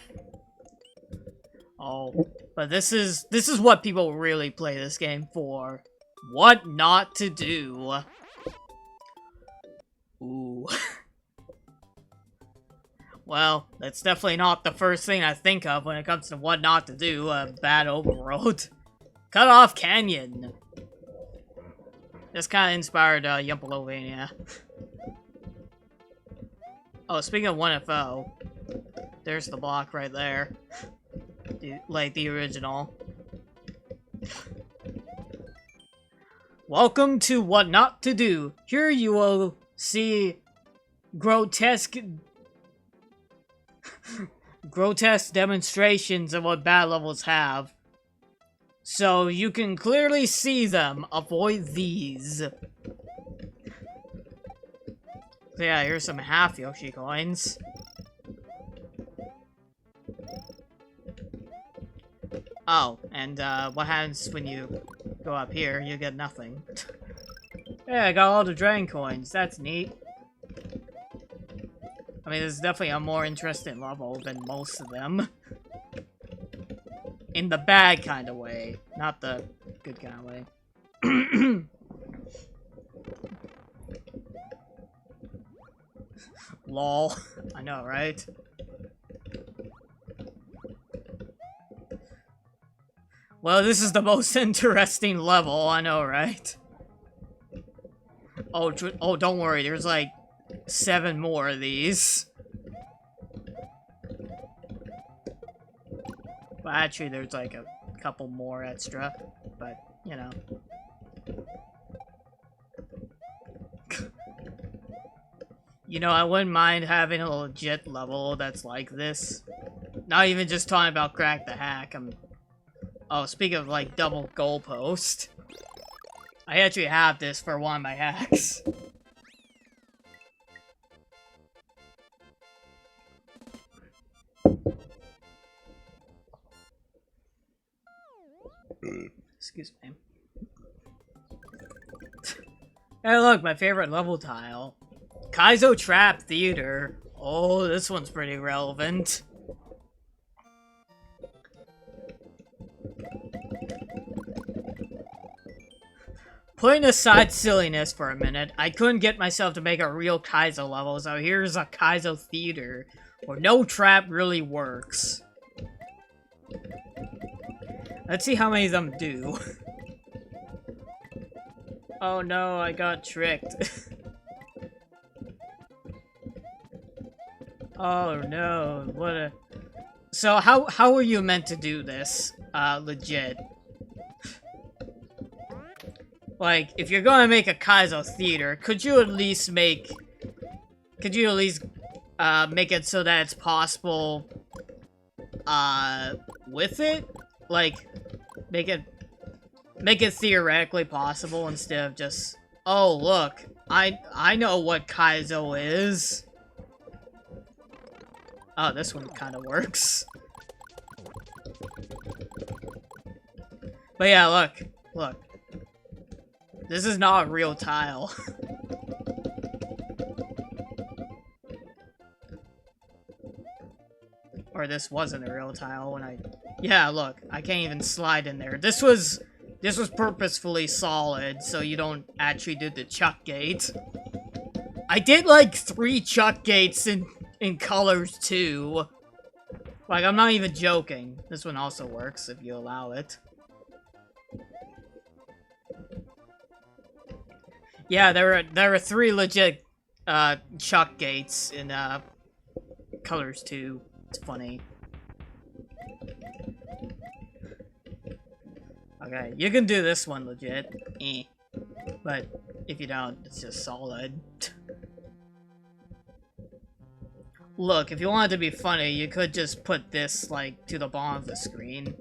Oh, but this is what people really play this game for. What not to do. Ooh. Well, that's definitely not the first thing I think of when it comes to what not to do. A bad overworld. Cut off canyon. This kind of inspired Yumpelovania. Oh, speaking of 1FO, there's the block right there. Like the original. Welcome to What Not to Do. Here you will see grotesque demonstrations of what bad levels have. So you can clearly see them. Avoid these. So yeah, here's some half Yoshi coins. Oh, and what happens when you go up here? You get nothing. Yeah, I got all the dragon coins. That's neat. I mean, this is definitely a more interesting level than most of them. In the bad kind of way, not the good kind of way. Lol. I know, right? Well, this is the most interesting level, I know, right? Oh, don't worry, there's like 7 more of these. Well, actually, there's like a couple more extra, but, you know. You know, I wouldn't mind having a legit level that's like this. Not even just talking about Crack the Hack. Oh, speaking of, like, double goalpost. I actually have this for one of my hacks. Excuse me. Hey, look, my favorite level tile. Kaizo Trap Theater. Oh, this one's pretty relevant. Putting aside silliness for a minute, I couldn't get myself to make a real Kaizo level, so here's a Kaizo Theater, where no trap really works. Let's see how many of them do. Oh no, I got tricked. Oh no, what a... So how are you meant to do this, legit? Like, if you're gonna make a Kaizo Theater, could you at least make it so that it's possible, with it? Like, make it theoretically possible instead of just, oh, look, I know what Kaizo is. Oh, this one kind of works. But yeah, look. This is not a real tile. Or this wasn't a real tile when I... Yeah, look, I can't even slide in there. This was purposefully solid, so you don't actually do the chuck gate. I did like 3 chuck gates in colors too. Like, I'm not even joking. This one also works if you allow it. Yeah, there are 3 legit chuck gates in colors too. It's funny. Okay, you can do this one legit. But If you don't, it's just solid. Look, if you wanted to be funny, you could just put this, like, to the bottom of the screen.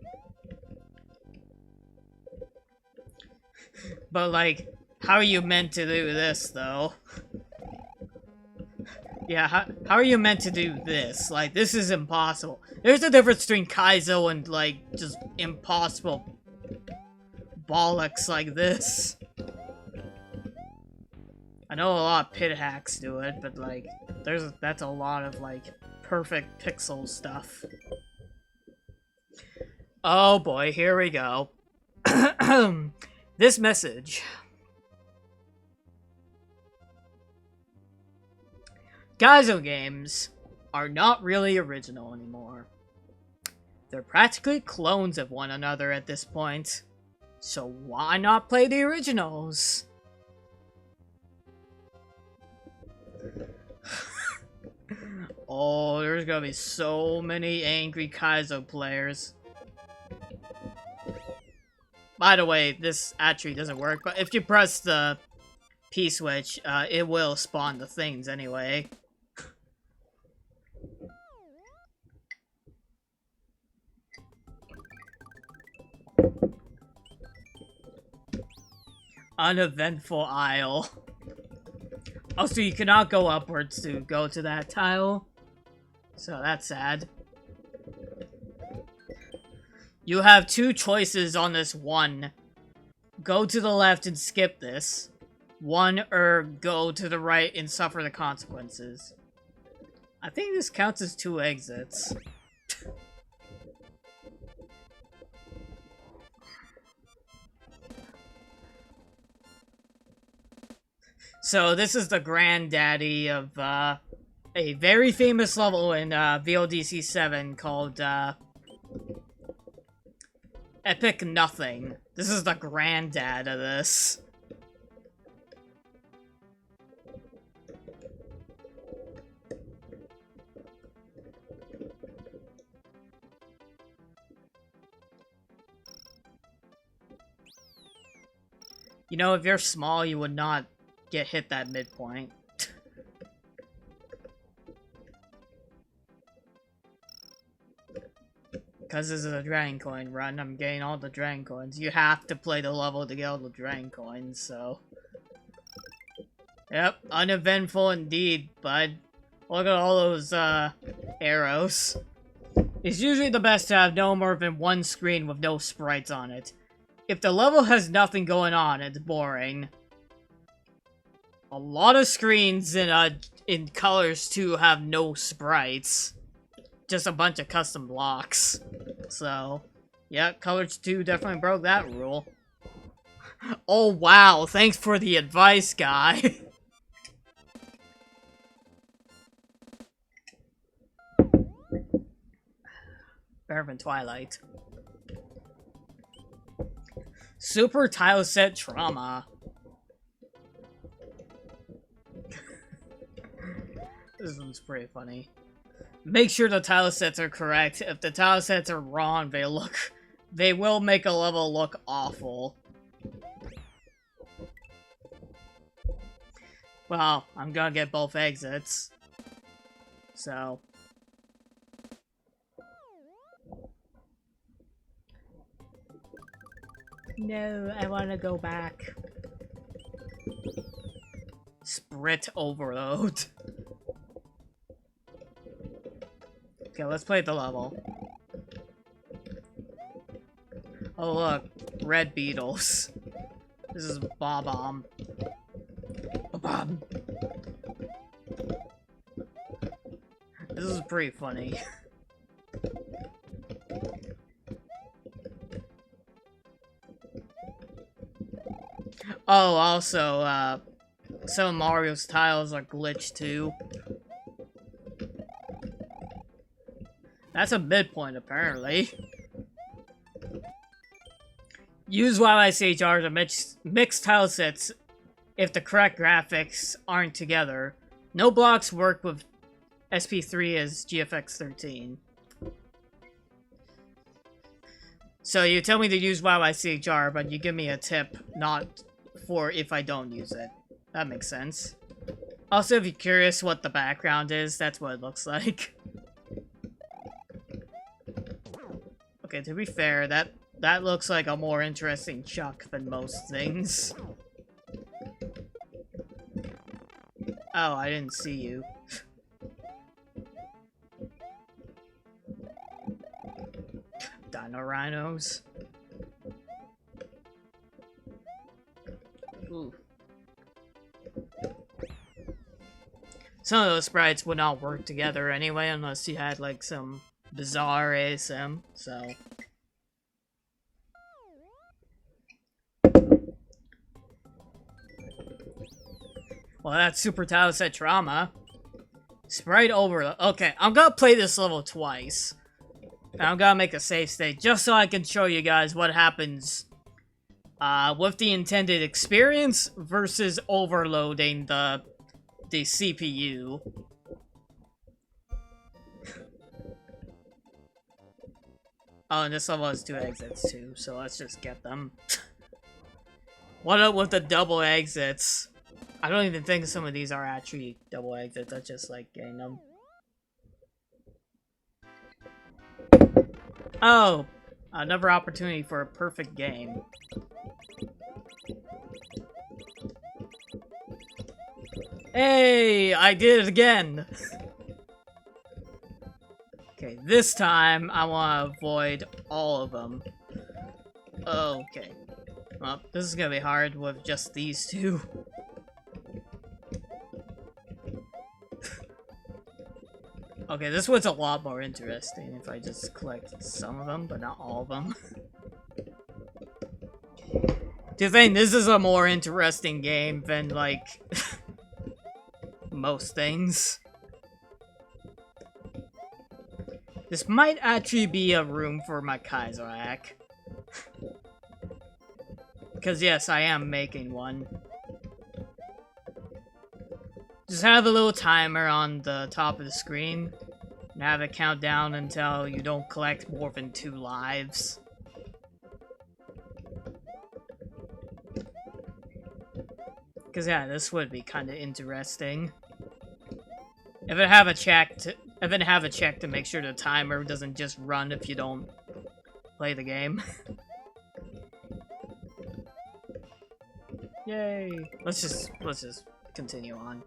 But, like, how are you meant to do this, though? Yeah, how are you meant to do this? Like, this is impossible. There's a difference between Kaizo and, like, just impossible bollocks like this. I know a lot of pit hacks do it, but, like, that's a lot of, like, perfect pixel stuff. Oh boy, here we go. This message. Kaizo games are not really original anymore. They're practically clones of one another at this point. So why not play the originals? Oh, there's gonna be so many angry Kaizo players. By the way, this actually doesn't work, but if you press the P switch, it will spawn the things anyway. Uneventful aisle. Also, you cannot go upwards to go to that tile. So that's sad. You have two choices on this one. Go to the left and skip this. One, or go to the right and suffer the consequences. I think this counts as 2 exits. So this is the granddaddy of a very famous level in VLDC 7 called Epic Nothing. This is the granddad of this. You know, if you're small, you would not get hit that midpoint. Because this is a Dragon Coin run, I'm getting all the Dragon Coins. You have to play the level to get all the Dragon Coins, so... Yep, uneventful indeed, bud. Look at all those, arrows. It's usually the best to have no more than one screen with no sprites on it. If the level has nothing going on, it's boring. A lot of screens in Colors 2 have no sprites. Just a bunch of custom blocks. So, yeah, Colors 2 definitely broke that rule. Oh wow, thanks for the advice, guy. Better than Twilight. Super tile set trauma. This one's pretty funny. Make sure the tile sets are correct. If the tile sets are wrong, they will make a level look awful. Well, I'm gonna get both exits. So. No, I wanna go back. Sprite overload. Okay, let's play the level. Oh look, red beetles. This is Bob-omb. Bob-omb. This is pretty funny. Oh, also, some of Mario's tiles are glitched too. That's a midpoint, apparently. Use YYCHR to mix tile sets if the correct graphics aren't together. No blocks work with SP3 as GFX13. So you tell me to use YYCHR, but you give me a tip not for if I don't use it. That makes sense. Also, if you're curious what the background is, that's what it looks like. Okay, to be fair, that looks like a more interesting chuck than most things. Oh, I didn't see you. Dino rhinos. Ooh. Some of those sprites would not work together anyway, unless you had, like, some bizarre ASM, so... Well, that's Super Tao said trauma. Sprite over... Okay, I'm gonna play this level twice. And I'm gonna make a save state, just so I can show you guys what happens with the intended experience versus overloading the CPU. Oh, and this level has 2 exits too, so let's just get them. What up with the double exits? I don't even think some of these are actually double exits, that's just like getting them. Oh! Another opportunity for a perfect game. Hey! I did it again! Okay, this time I want to avoid all of them. Okay. Well, this is gonna be hard with just these two. Okay, this one's a lot more interesting if I just collect some of them, but not all of them. Do you think this is a more interesting game than, like, most things? This might actually be a room for my Kaiserak. Because yes, I am making one. Just have a little timer on the top of the screen. And have it count down until you don't collect more than 2 lives. Because yeah, this would be kind of interesting. If it have a check to make sure the timer doesn't just run if you don't play the game. Yay! Let's just continue on.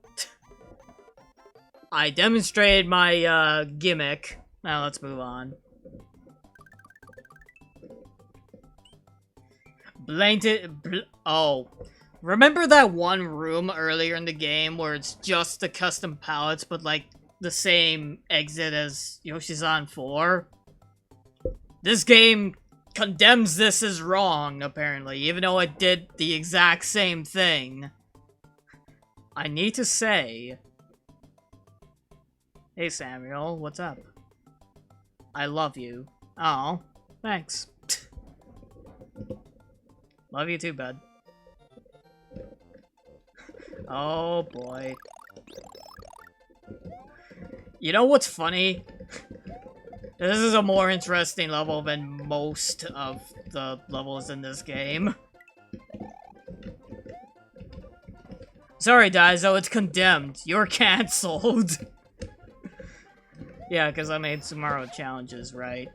I demonstrated my gimmick. Now let's move on. Oh. Remember that one room earlier in the game where it's just the custom palettes, but like the same exit as Yoshi's on 4? This game condemns this as wrong, apparently, even though it did the exact same thing. I need to say... Hey Samuel, what's up? I love you. Oh, thanks. Love you too, bud. Oh boy. You know what's funny? This is a more interesting level than most of the levels in this game. Sorry, Daizo, it's condemned. You're cancelled. Yeah, because I made Sumaru challenges, right?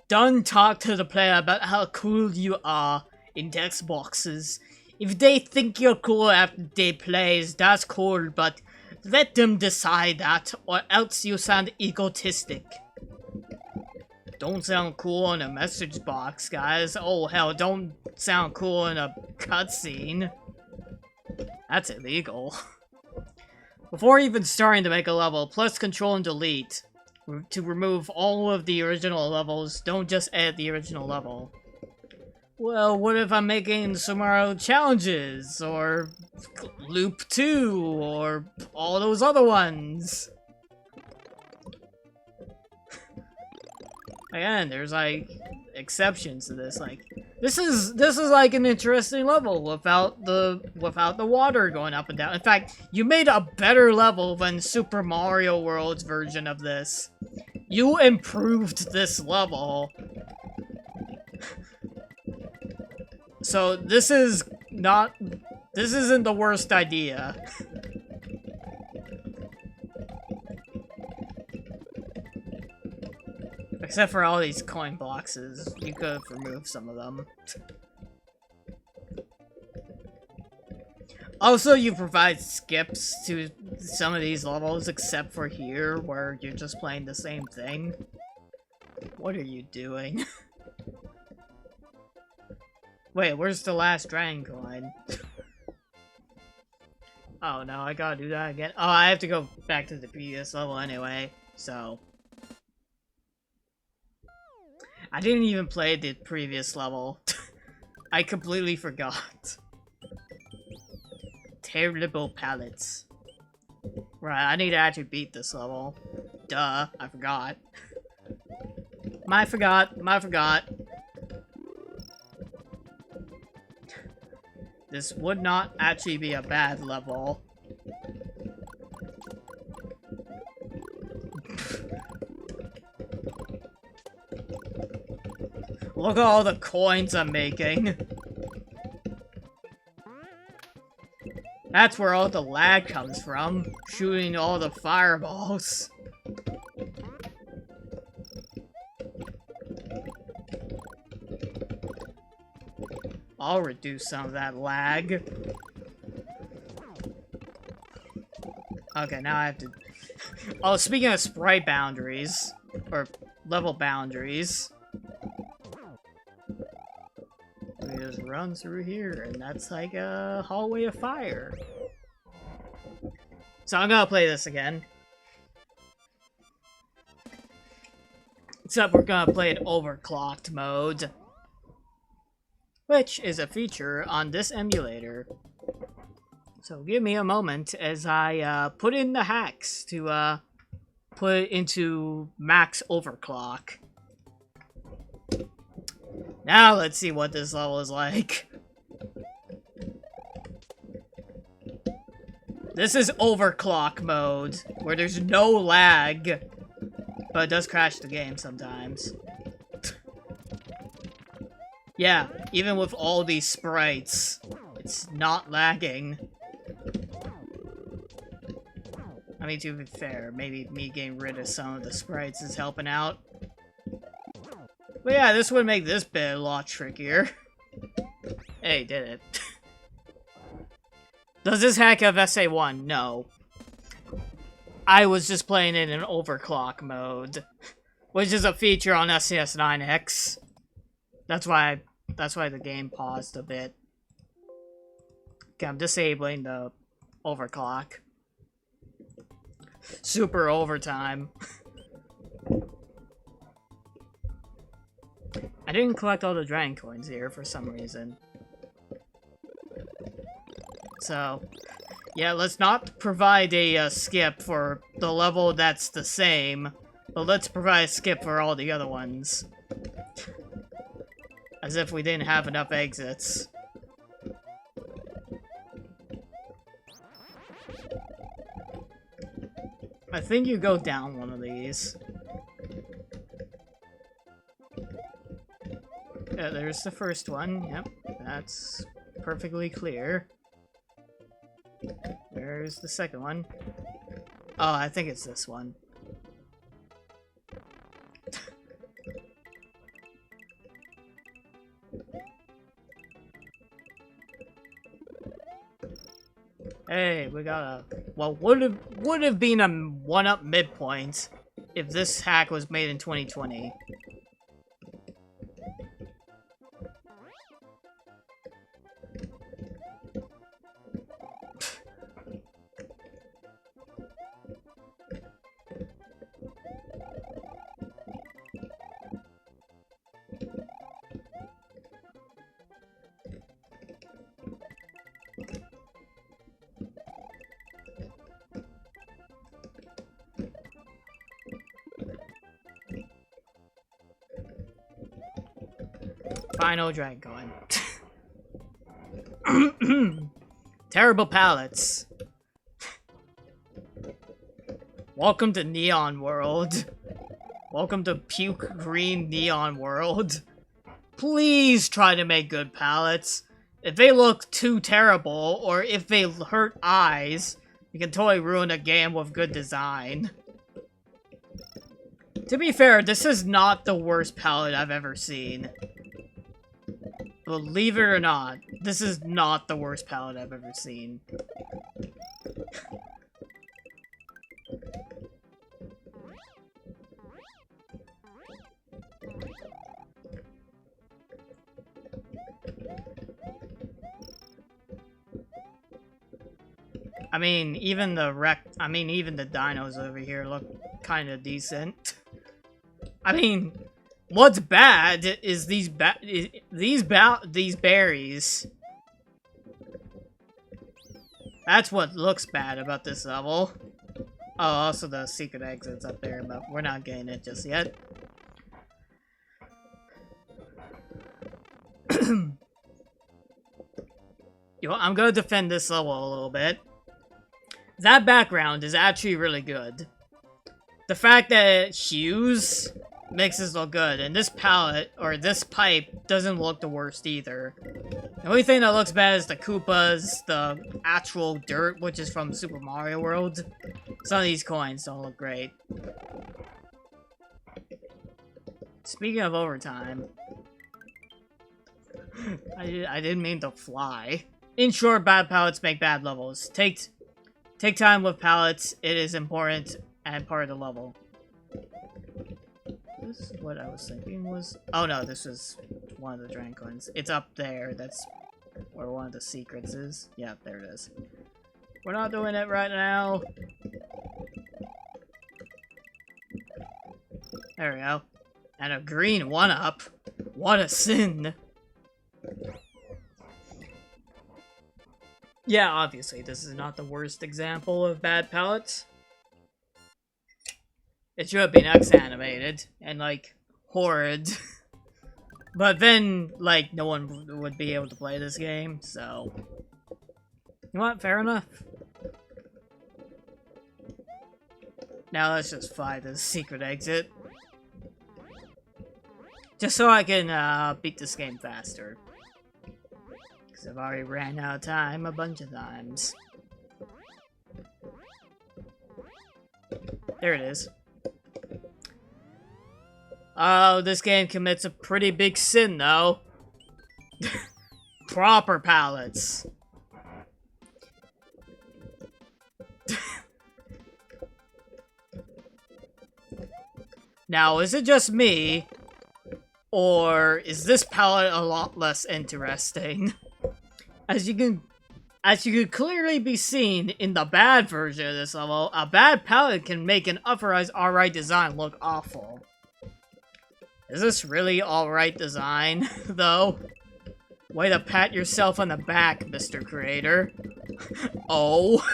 Don't talk to the player about how cool you are in text boxes. If they think you're cool after they plays, that's cool, but let them decide that, or else you sound egotistic. Don't sound cool in a message box, guys. Oh hell, don't sound cool in a cutscene. That's illegal. Before even starting to make a level, press Control and Delete to remove all of the original levels. Don't just edit the original level. Well, what if I'm making Sumaru challenges, or Loop 2, or all those other ones? Again, there's like exceptions to this. Like this is like an interesting level without the water going up and down. In fact, you made a better level than Super Mario World's version of this. You improved this level. So this is not... This isn't the worst idea. Except for all these coin boxes. You could have removed some of them. Also, you provide skips to some of these levels, except for here, where you're just playing the same thing. What are you doing? Wait, where's the last dragon coin? Oh no, I gotta do that again. Oh, I have to go back to the previous level anyway, so... I didn't even play the previous level. I completely forgot. Terrible pallets. Right, I need to actually beat this level. Duh, I forgot. My forgot. This would not actually be a bad level. Look at all the coins I'm making. That's where all the lag comes from. Shooting all the fireballs. I'll reduce some of that lag. Okay, now I have to... Oh, speaking of sprite boundaries, or level boundaries, we just run through here, and that's like a hallway of fire. So I'm gonna play this again. Except we're gonna play it overclocked mode, which is a feature on this emulator. So give me a moment as I put in the hacks to put it into max overclock. Now let's see what this level is like. This is overclock mode, where there's no lag, but it does crash the game sometimes. Yeah, even with all these sprites, it's not lagging. I mean, to be fair, maybe me getting rid of some of the sprites is helping out. But yeah, this would make this bit a lot trickier. Hey, did it. Does this hack have SA1? No. I was just playing it in overclock mode, which is a feature on SCS9X. That's why the game paused a bit. Okay, I'm disabling the overclock. Super overtime. I didn't collect all the dragon coins here for some reason. So, yeah, let's not provide a skip for the level that's the same, but let's provide a skip for all the other ones. As if we didn't have enough exits. I think you go down one of these. Yeah, there's the first one. Yep, that's perfectly clear. There's the second one. Oh, I think it's this one. Hey, we got a... Well, would have been a 1-up midpoint if this hack was made in 2020. Final dragon coin. Terrible pallets. Welcome to Neon World. Welcome to Puke Green Neon World. Please try to make good palettes. If they look too terrible, or if they hurt eyes, you can totally ruin a game with good design. To be fair, this is not the worst palette I've ever seen. Believe it or not, this is not the worst palette I've ever seen. I mean, even the dinos over here look kind of decent. I mean, what's bad is these berries. That's what looks bad about this level. Oh, also the secret exit's up there, but we're not getting it just yet. Yo, I'm gonna defend this level a little bit. That background is actually really good. The fact that it hues makes this look good, and this palette, or this pipe, doesn't look the worst either. The only thing that looks bad is the Koopas, the actual dirt, which is from Super Mario World. Some of these coins don't look great. Speaking of overtime, I didn't mean to fly. In short, bad palettes make bad levels. Take time with palettes, it is important and part of the level. This is what I was thinking was... Oh no, this was one of the drain coins. It's up there, that's where one of the secrets is. Yeah, there it is. We're not doing it right now. There we go. And a green 1-up. What a sin! Yeah, obviously, this is not the worst example of bad palettes. It should have been X-animated and, like, horrid. But then, like, no one would be able to play this game, so... You know what? Fair enough. Now let's just fly the secret exit. Just so I can, beat this game faster. Because I've already ran out of time a bunch of times. There it is. Oh, this game commits a pretty big sin, though. Proper palettes. Now, is it just me? Or is this palette a lot less interesting? As you can clearly be seen in the bad version of this level, a bad palette can make an otherwise alright design look awful. Is this really alright design, though? Way to pat yourself on the back, Mr. Creator. Oh.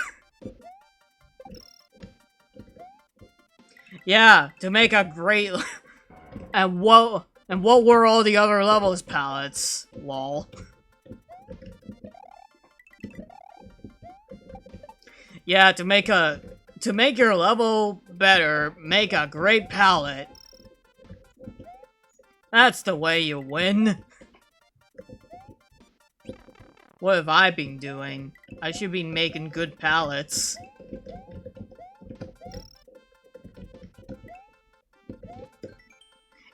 Yeah, to make a great... And what were all the other levels palettes? Lol. Yeah, to make your level better, make a great palette. That's the way you win. What have I been doing? I should be making good palettes.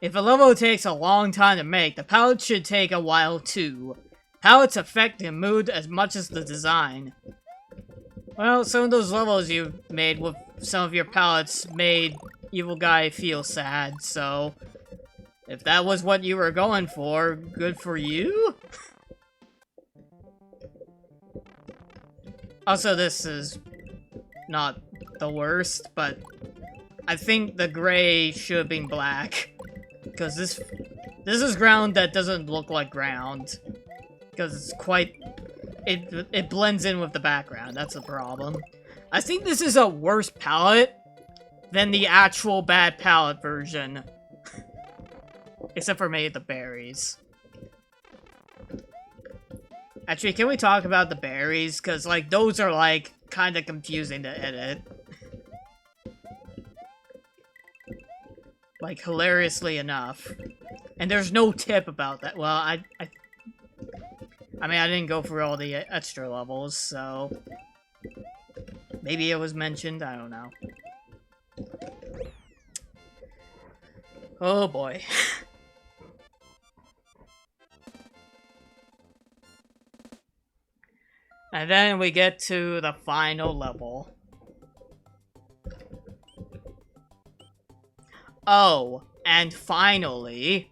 If a level takes a long time to make, the palette should take a while too. Palettes affect the mood as much as the design. Well, some of those levels you've made with some of your palettes made Evil Guy feel sad, so... If that was what you were going for, good for you? Also, this is not the worst, but I think the gray should have been black. Because this is ground that doesn't look like ground. Because it's quite... It blends in with the background, that's the problem. I think this is a worse palette than the actual bad palette version. Except for maybe the berries. Actually, can we talk about the berries? Because, like, those are, like, kind of confusing to edit. Like, hilariously enough. And there's no tip about that. Well, I mean, I didn't go through all the extra levels, so... Maybe it was mentioned, I don't know. Oh boy. And then we get to the final level. Oh, and finally...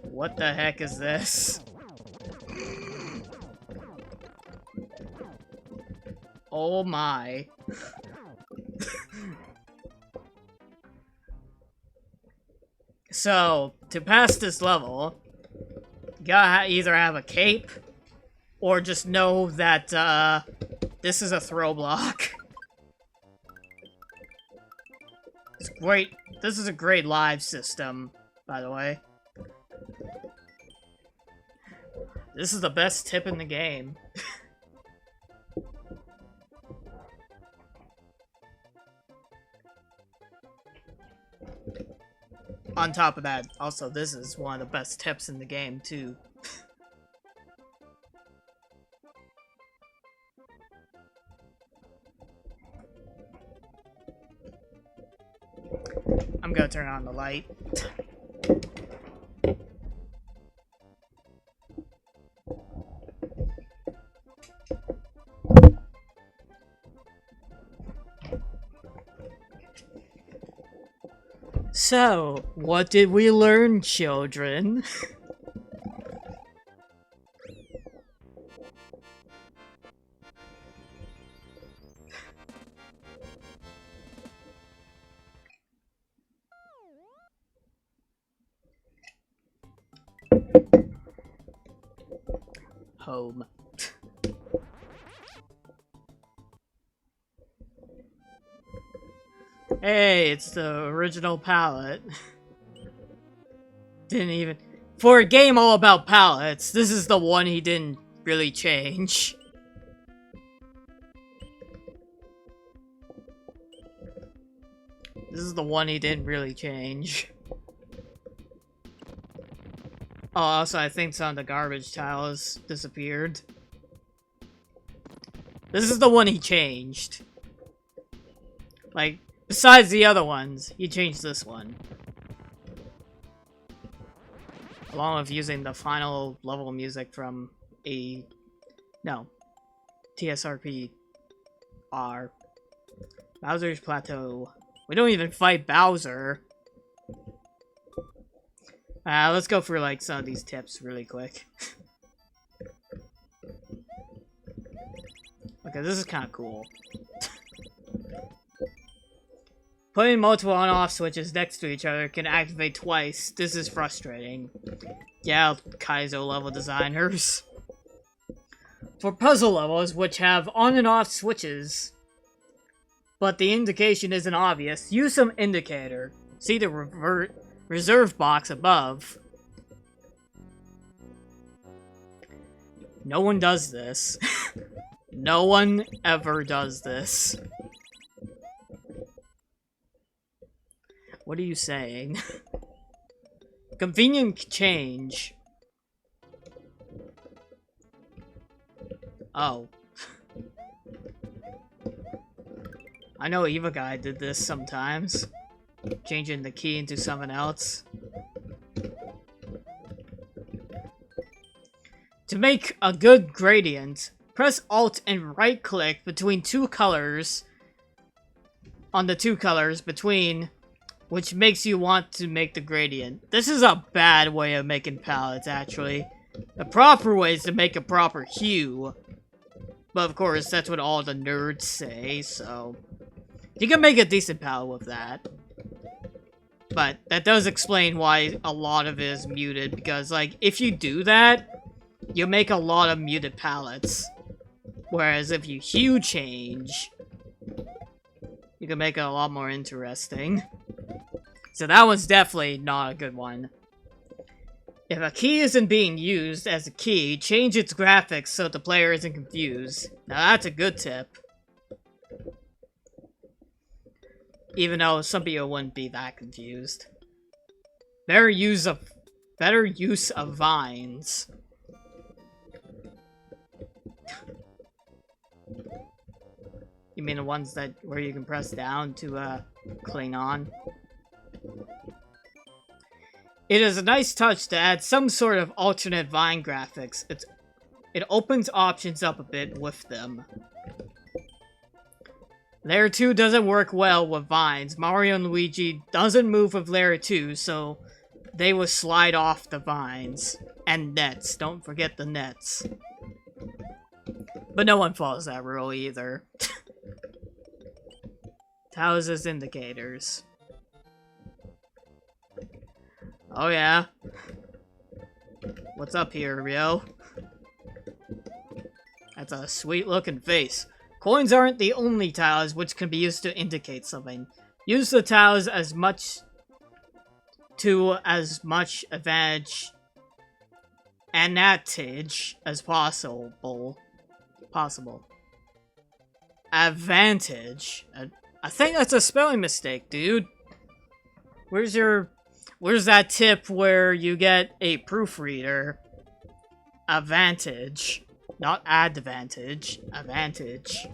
What the heck is this? Oh my. So, to pass this level, you gotta either have a cape, or just know that, this is a throw block. It's great. This is a great live system, by the way. This is the best tip in the game. On top of that, also, this is one of the best tips in the game, too. I'm gonna turn on the light. So, what did we learn, children? Home. Hey, it's the original palette. Didn't even... For a game all about palettes, this is the one he didn't really change. This is the one he didn't really change. Oh, also, I think some of the garbage tiles disappeared. This is the one he changed. Like, besides the other ones, he changed this one. Along with using the final level music from TSRP R. Bowser's Plateau. We don't even fight Bowser. Let's go through, like, some of these tips really quick. Okay, this is kind of cool. Putting multiple on-off switches next to each other can activate twice. This is frustrating. Yeah, Kaizo level designers. For puzzle levels, which have on and off switches, but the indication isn't obvious, use some indicator. See the reserve box above. No one does this. No one ever does this. What are you saying? Convenient change. Oh. I know Eva Guy did this sometimes. Changing the key into something else. To make a good gradient, press Alt and right-click between two colors on the two colors between, which makes you want to make the gradient. This is a bad way of making palettes, actually. The proper way is to make a proper hue. But of course, that's what all the nerds say, so... You can make a decent palette with that. But that does explain why a lot of it is muted, because, like, if you do that, you make a lot of muted palettes. Whereas if you hue change, you can make it a lot more interesting. So that one's definitely not a good one. If a key isn't being used as a key, change its graphics so the player isn't confused. Now that's a good tip. Even though some people wouldn't be that confused. Better use of vines. You mean the ones that where you can press down to cling on? It is a nice touch to add some sort of alternate vine graphics. It opens options up a bit with them. Layer 2 doesn't work well with vines. Mario and Luigi doesn't move with Layer 2, so they will slide off the vines. And nets. Don't forget the nets. But no one follows that rule either. Tiles as indicators. Oh yeah. What's up here, Rio? That's a sweet looking face. Coins aren't the only tiles which can be used to indicate something. Use the tiles as much advantage as possible. Advantage. I think that's a spelling mistake, dude. Where's that tip where you get a proofreader? Advantage. Not advantage. Advantage.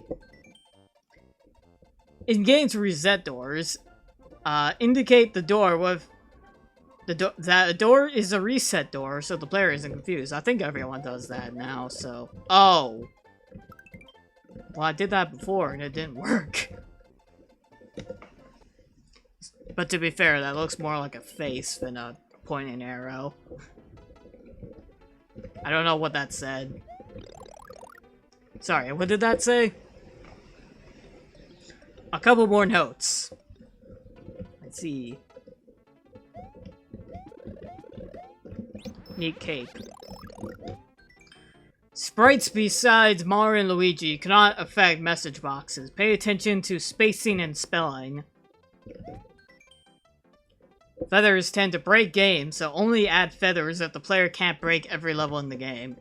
In games reset doors, indicate the door with that a door is a reset door, so the player isn't confused. I think everyone does that now, so... Oh! Well, I did that before, and it didn't work. But to be fair, that looks more like a face than a pointing arrow. I don't know what that said. Sorry, what did that say? A couple more notes. Let's see. Neat cake. Sprites besides Mario and Luigi cannot affect message boxes. Pay attention to spacing and spelling. Feathers tend to break games, so only add feathers if the player can't break every level in the game.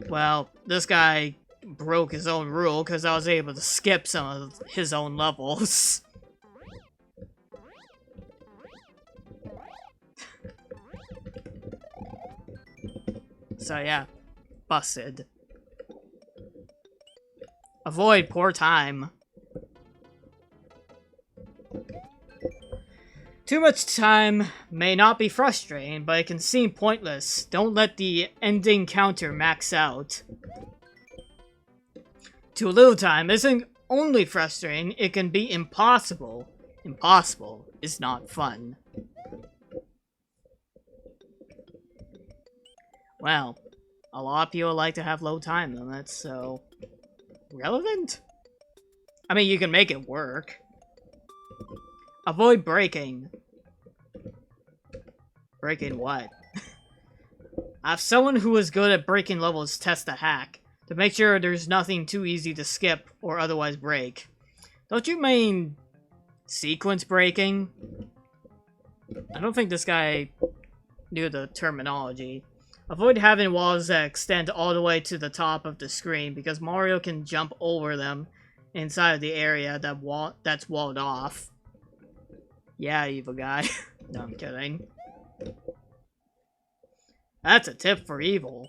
Well, this guy broke his own rule because I was able to skip some of his own levels. So yeah, busted. Avoid poor time. Too much time may not be frustrating, but it can seem pointless. Don't let the ending counter max out. Too little time isn't only frustrating, it can be impossible. Impossible is not fun. Well, a lot of people like to have low time limits, so... relevant? I mean, you can make it work. Avoid breaking. Breaking what? Have someone who is good at breaking levels test a hack, to make sure there's nothing too easy to skip or otherwise break. Don't you mean... sequence breaking? I don't think this guy knew the terminology. Avoid having walls that extend all the way to the top of the screen, because Mario can jump over them inside of the area that's walled off. Yeah, evil guy. No, I'm kidding. That's a tip for evil.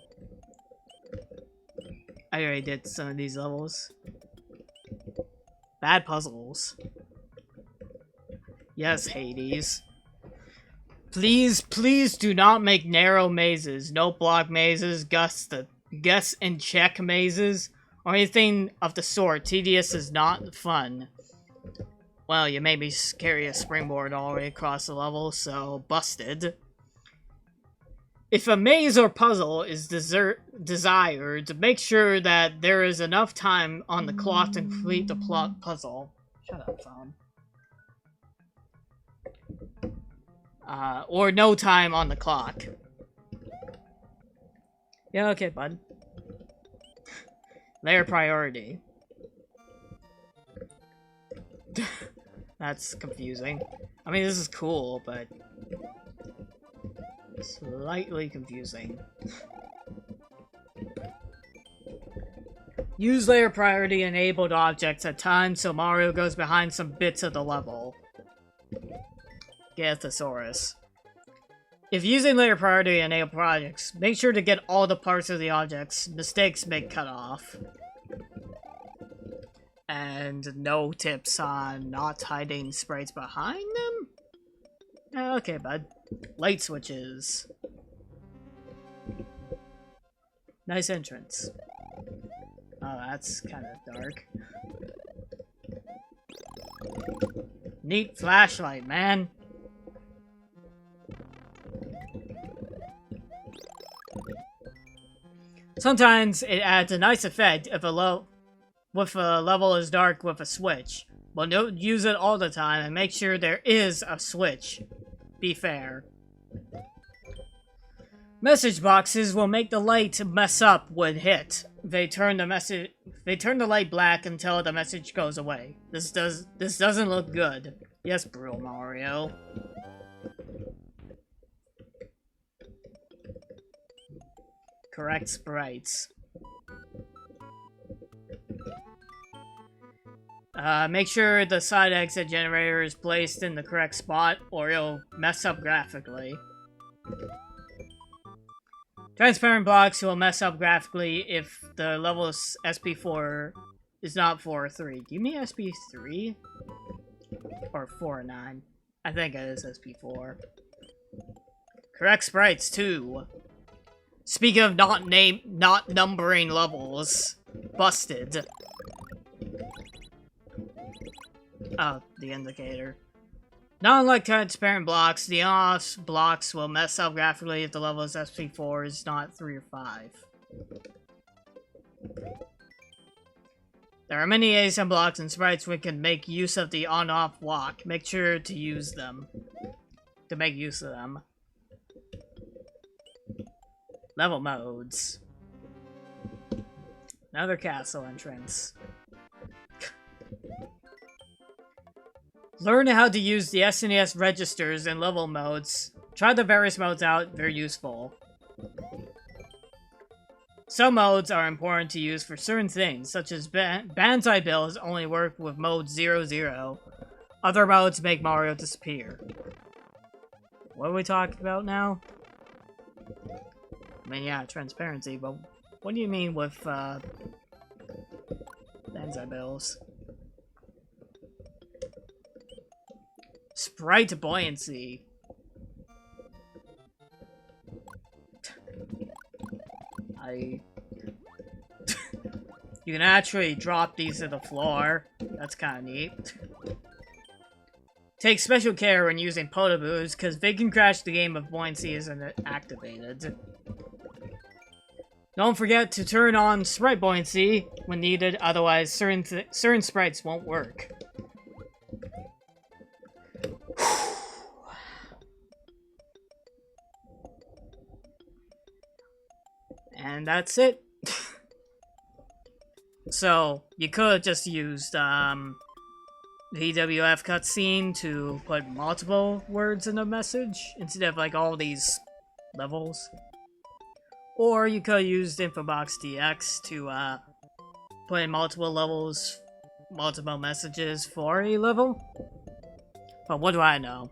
I already did some of these levels. Bad puzzles. Yes, Hades. Please, please do not make narrow mazes. No block mazes, guess and check mazes, or anything of the sort. Tedious is not fun. Well, you made me carry a springboard all the way across the level, so busted. If a maze or puzzle is desired, make sure that there is enough time on the clock to complete the puzzle. Shut up, phone. Or no time on the clock. Yeah, okay, bud. Layer priority. That's confusing. I mean, this is cool, but... Slightly confusing. Use layer priority enabled objects at times so Mario goes behind some bits of the level. Get thesaurus. If using layer priority enabled projects, make sure to get all the parts of the objects. Mistakes may cut off. And no tips on not hiding sprites behind them? Okay, bud. Light switches. Nice entrance. Oh, that's kind of dark. Neat flashlight, man. Sometimes it adds a nice effect if a level is dark with a switch. But don't use it all the time and make sure there is a switch. Be fair. Message boxes will make the light mess up when hit. They turn the light black until the message goes away. This doesn't look good. Yes, Brutal Mario. Correct sprites. Make sure the side exit generator is placed in the correct spot or it'll mess up graphically. Transparent blocks will mess up graphically if the level is SP4 is not 4 or 3. Do you mean SP3? Or 4 or 9? I think it is SP4. Correct sprites, too. Speaking of not numbering levels. Busted. Oh, the indicator. Not unlike transparent blocks, the on-off blocks will mess up graphically if the level is SP4 is not 3 or 5. There are many ASM blocks and sprites we can make use of the on-off block. Make sure to use them. To make use of them. Level modes. Another castle entrance. Learn how to use the SNES registers and level modes. Try the various modes out, they're useful. Some modes are important to use for certain things, such as Banzai Bills only work with mode 00. Other modes make Mario disappear. What are we talking about now? I mean, yeah, transparency, but what do you mean with, Banzai Bills? Sprite buoyancy. You can actually drop these to the floor. That's kind of neat. Take special care when using Potaboos, because they can crash the game if buoyancy isn't activated. Don't forget to turn on sprite buoyancy when needed, otherwise certain sprites won't work. And that's it. So, you could have just used, the EWF cutscene to put multiple words in a message, instead of, like, all these levels. Or you could have used Infobox DX to, put in multiple levels, multiple messages for a level. But what do I know?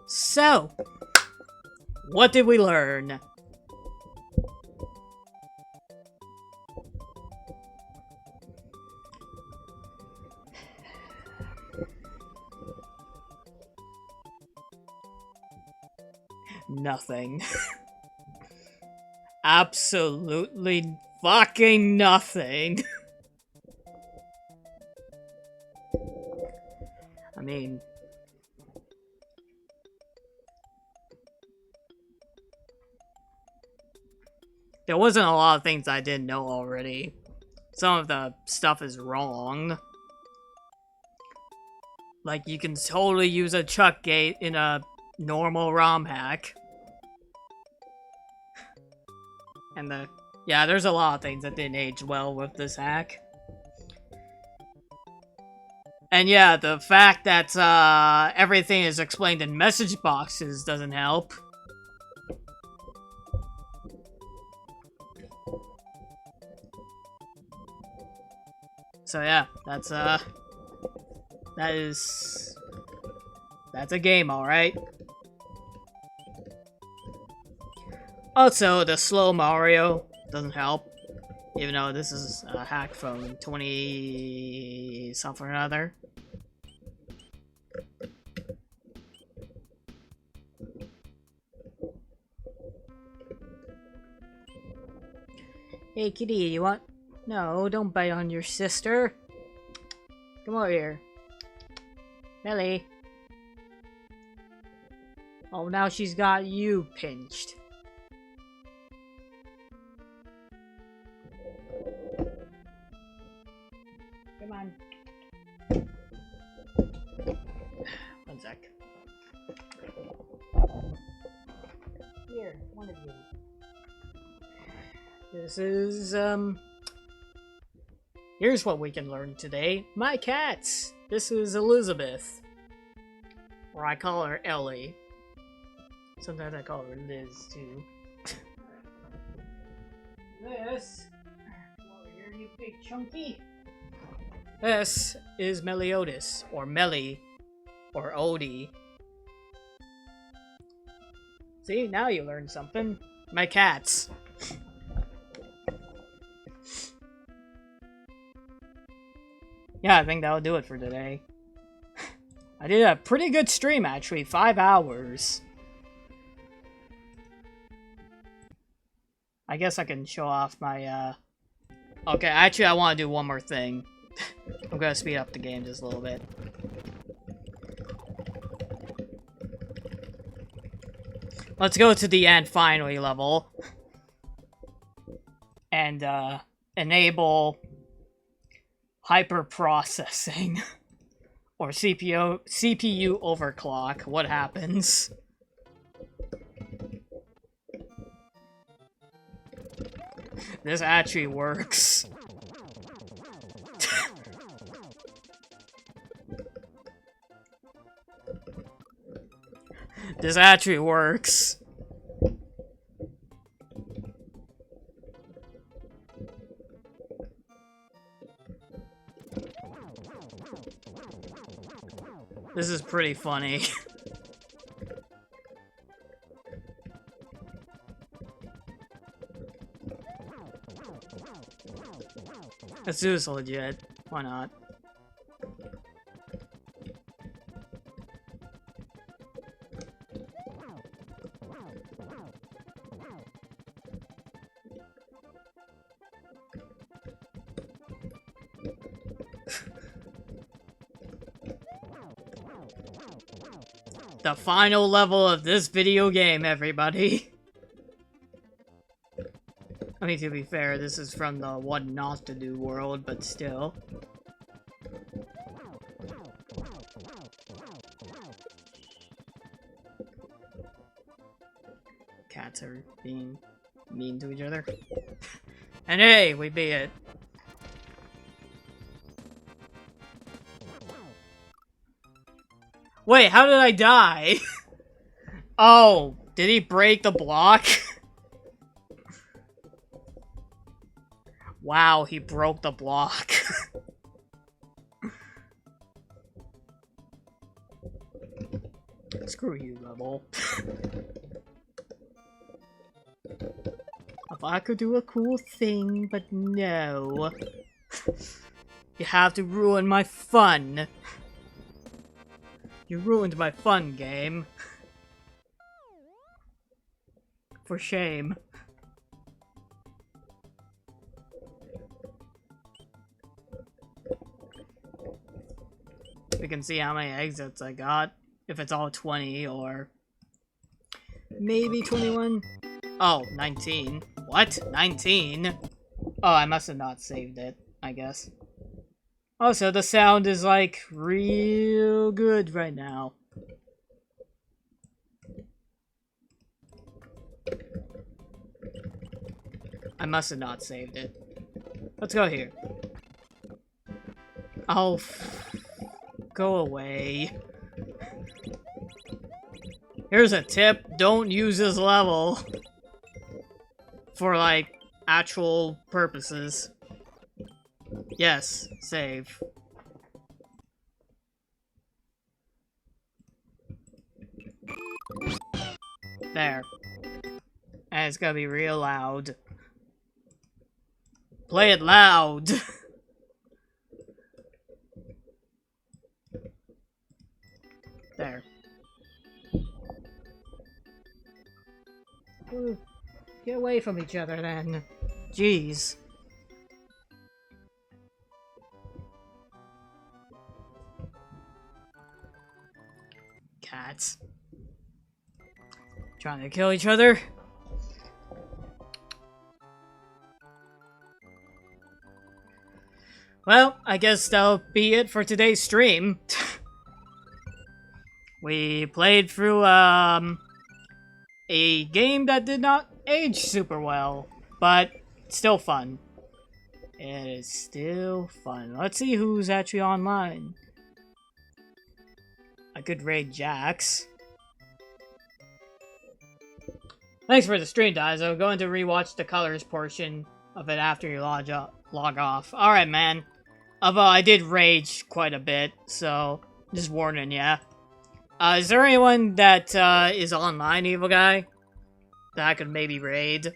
So, what did we learn? Nothing. Absolutely fucking nothing. I mean... there wasn't a lot of things I didn't know already. Some of the stuff is wrong. Like, you can totally use a chuck gate in a normal ROM hack. And yeah, there's a lot of things that didn't age well with this hack. And yeah, the fact that everything is explained in message boxes doesn't help. So yeah, that's a game, alright. Also, the slow Mario doesn't help. Even though this is a hack from 20 something or other. Hey kitty, you want? No, don't bite on your sister. Come over here. Melly. Oh, now she's got you pinched. Come on. One sec. Here, one of you. This is, here's what we can learn today. My cats! This is Elizabeth. Or I call her Ellie. Sometimes I call her Liz, too. This... over here, you big chunky. This is Meliodas, or Melly, or Odie. See, now you learned something. My cats. Yeah, I think that'll do it for today. I did a pretty good stream, actually. 5 hours. I guess I can show off my, Okay, actually, I want to do one more thing. I'm gonna speed up the game just a little bit. Let's go to the end finally level. And, enable hyper processing. Or CPU overclock. What happens? This actually works. This actually works. This is pretty funny. Let's do this legit. Why not? The final level of this video game, everybody. I mean, to be fair, this is from the What Not to Do world, but still. Cats are being mean to each other. And hey, we beat it. Wait, how did I die? Oh, did he break the block? Wow, he broke the block. Screw you, level. If I could do a cool thing, but no. You have to ruin my fun. You ruined my fun, game. For shame. We can see how many exits I got. If it's all 20 or... maybe 21? Oh, 19. What? 19? Oh, I must have not saved it, I guess. Also, the sound is, like, real good right now. I must have not saved it. Let's go here. Oh. Go away. Here's a tip, don't use this level for, like, actual purposes. Yes, save. There. And it's gonna be real loud. Play it loud! There. Ooh, get away from each other then. Jeez. Cats. Trying to kill each other. Well, I guess that'll be it for today's stream. We played through, a game that did not age super well, but still fun. It is still fun. Let's see who's actually online. I could raid Jax. Thanks for the stream, guys. I'm going to rewatch the colors portion of it after you log off. Alright, man. Although I did rage quite a bit, so just warning ya. Is there anyone that is online, Evil Guy? That I could maybe raid?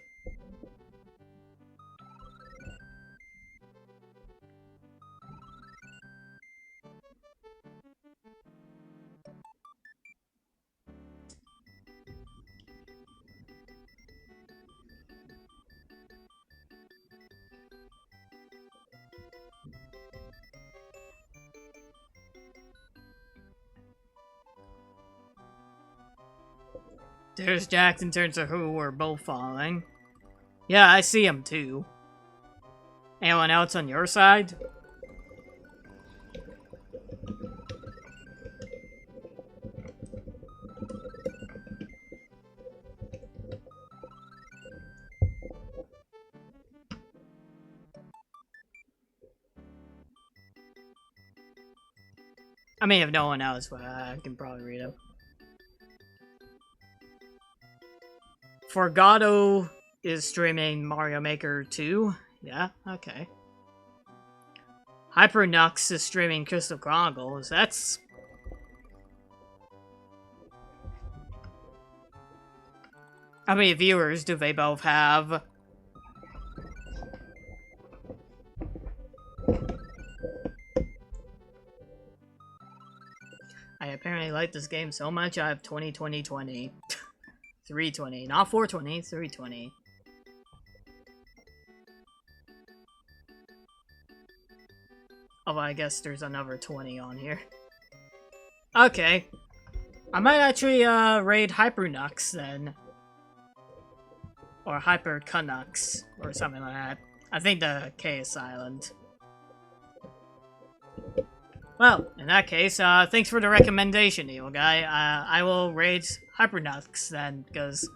There's Jax in terms of who we're both following. Yeah, I see him too. Anyone else on your side? I mean, if no one else, but I can probably read them. Forgato is streaming Mario Maker 2. Yeah, okay. Hypernux is streaming Crystal Chronicles. That's... How many viewers do they both have? I apparently like this game so much I have 20. 320, not 420, 320. Oh, I guess there's another 20 on here. Okay. I might actually, raid Hypernux then. Or Hypercunux, or something like that. I think the K is silent. Well, in that case, thanks for the recommendation, Evil Guy. I will raid Hypernux then, because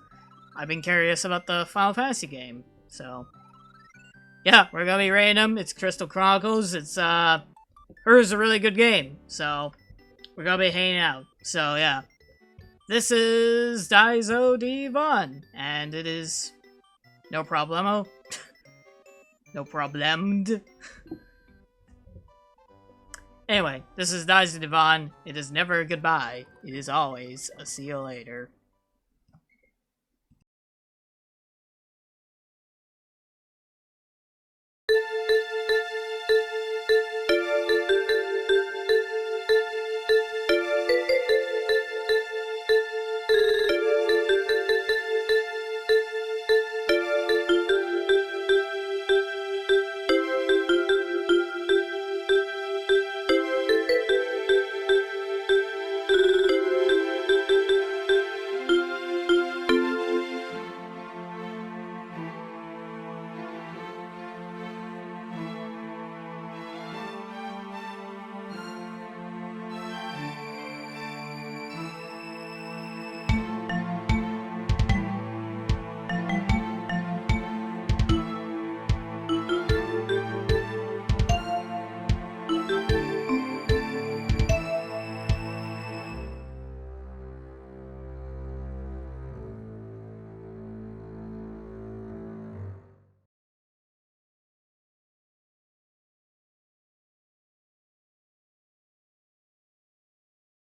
I've been curious about the Final Fantasy game. So, yeah, we're gonna be raiding them. It's Crystal Chronicles. It's, hers a really good game. So, we're gonna be hanging out. So, yeah. This is Daizo Devon, and it is no problemo. No problemed. Anyway, this is Daizo Devon. It is never a goodbye. It is always a see you later.